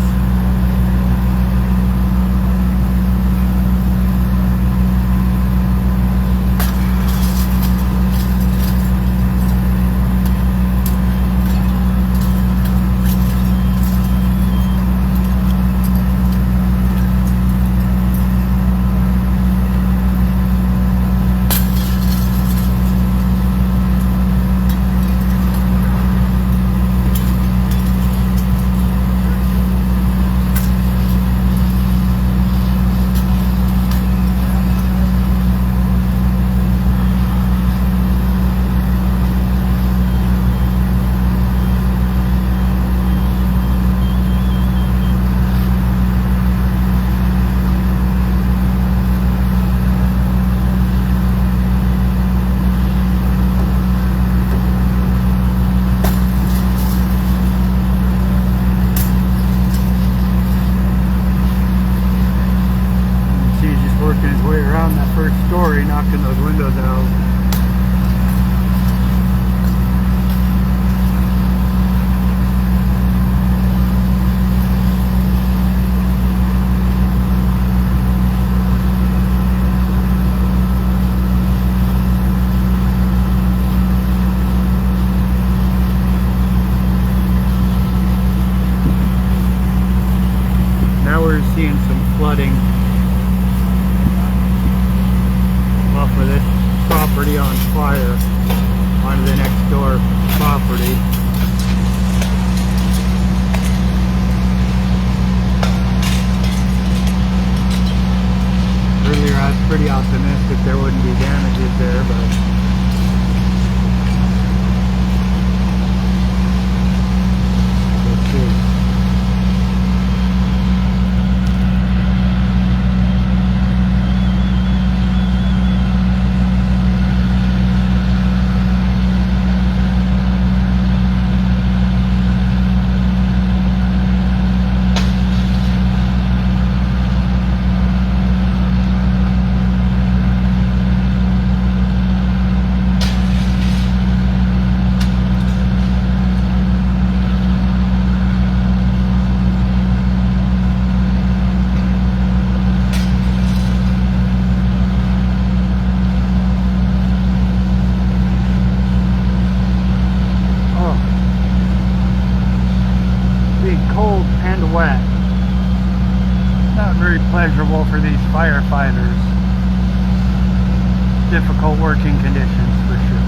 [SPEAKER 1] First story, knocking those windows out. Now we're seeing some flooding off of this property on fire on onto the next door property. Earlier I was pretty optimistic there wouldn't be damages there, but let's see. Cold and wet. Not very pleasurable for these firefighters. Difficult working conditions for sure.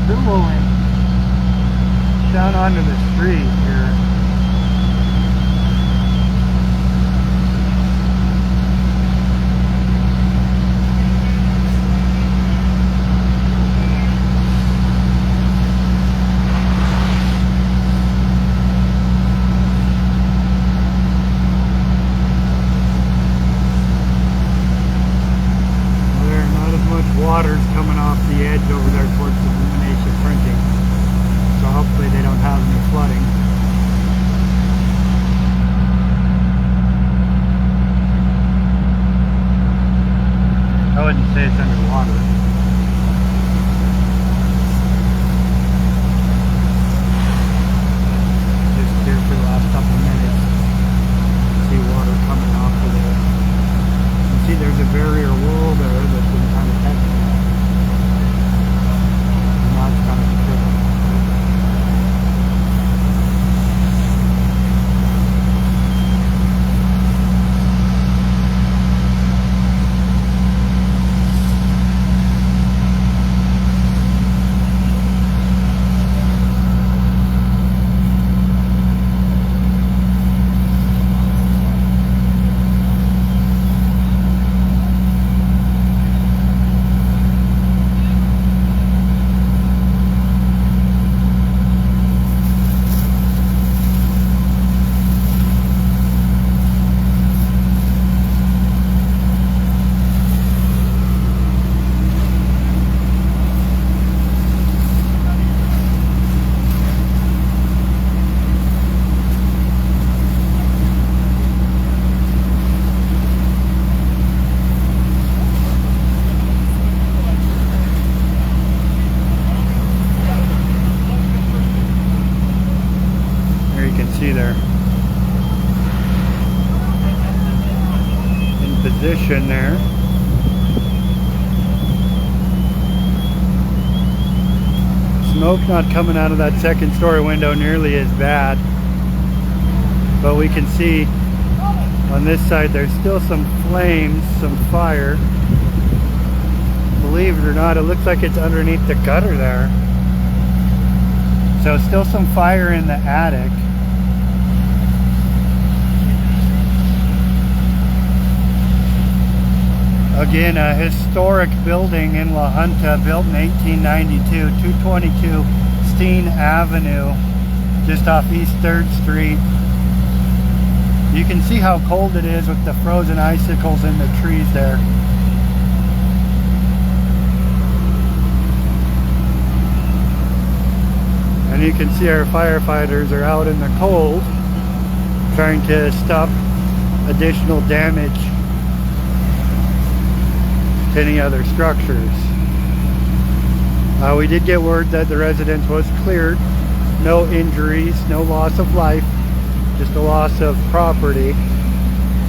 [SPEAKER 1] Billowing down onto the street here. There's not as much water's coming off the edge over there towards the printing, so hopefully they don't have any flooding. I wouldn't say it's underwater. Just here for the last couple of minutes. See water coming off of there. You see there's a barrier wall there that's been kind of tested. See there in position there. Smoke not coming out of that second story window nearly as bad, but we can see on this side there's still some flames, some fire. Believe it or not, it looks like it's underneath the gutter there, so still some fire in the attic. Again, a historic building in La Junta, built in 1892, 222 Steen Avenue, just off East 3rd Street. You can see how cold it is with the frozen icicles in the trees there. And you can see our firefighters are out in the cold trying to stop additional damage to any other structures. We did get word that the residence was cleared. No injuries, no loss of life, just a loss of property.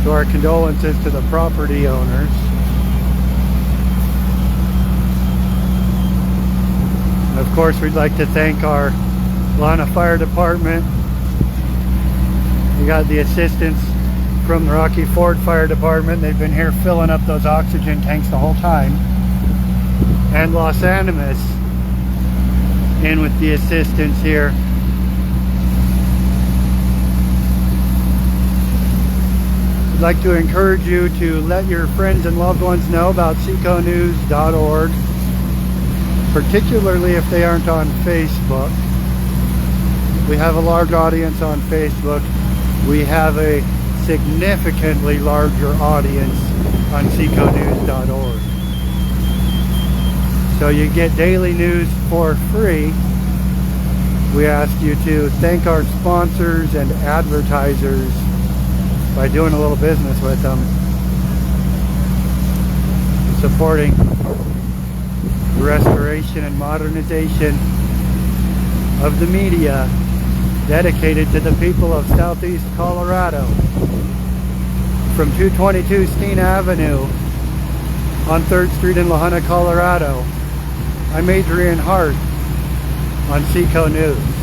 [SPEAKER 1] So our condolences to the property owners. And of course, we'd like to thank our Lana Fire Department. We got the assistance from the Rocky Ford Fire Department. They've been here filling up those oxygen tanks the whole time. And Los Animas in with the assistance here. I'd like to encourage you to let your friends and loved ones know about seconews.org, particularly if they aren't on Facebook. We have a large audience on Facebook. We have a significantly larger audience on seconews.org. So you get daily news for free. We ask you to thank our sponsors and advertisers by doing a little business with them, supporting the restoration and modernization of the media dedicated to the people of Southeast Colorado. From 222 Steen Avenue on 3rd Street in La Junta, Colorado, I'm Adrian Hart on Seco News.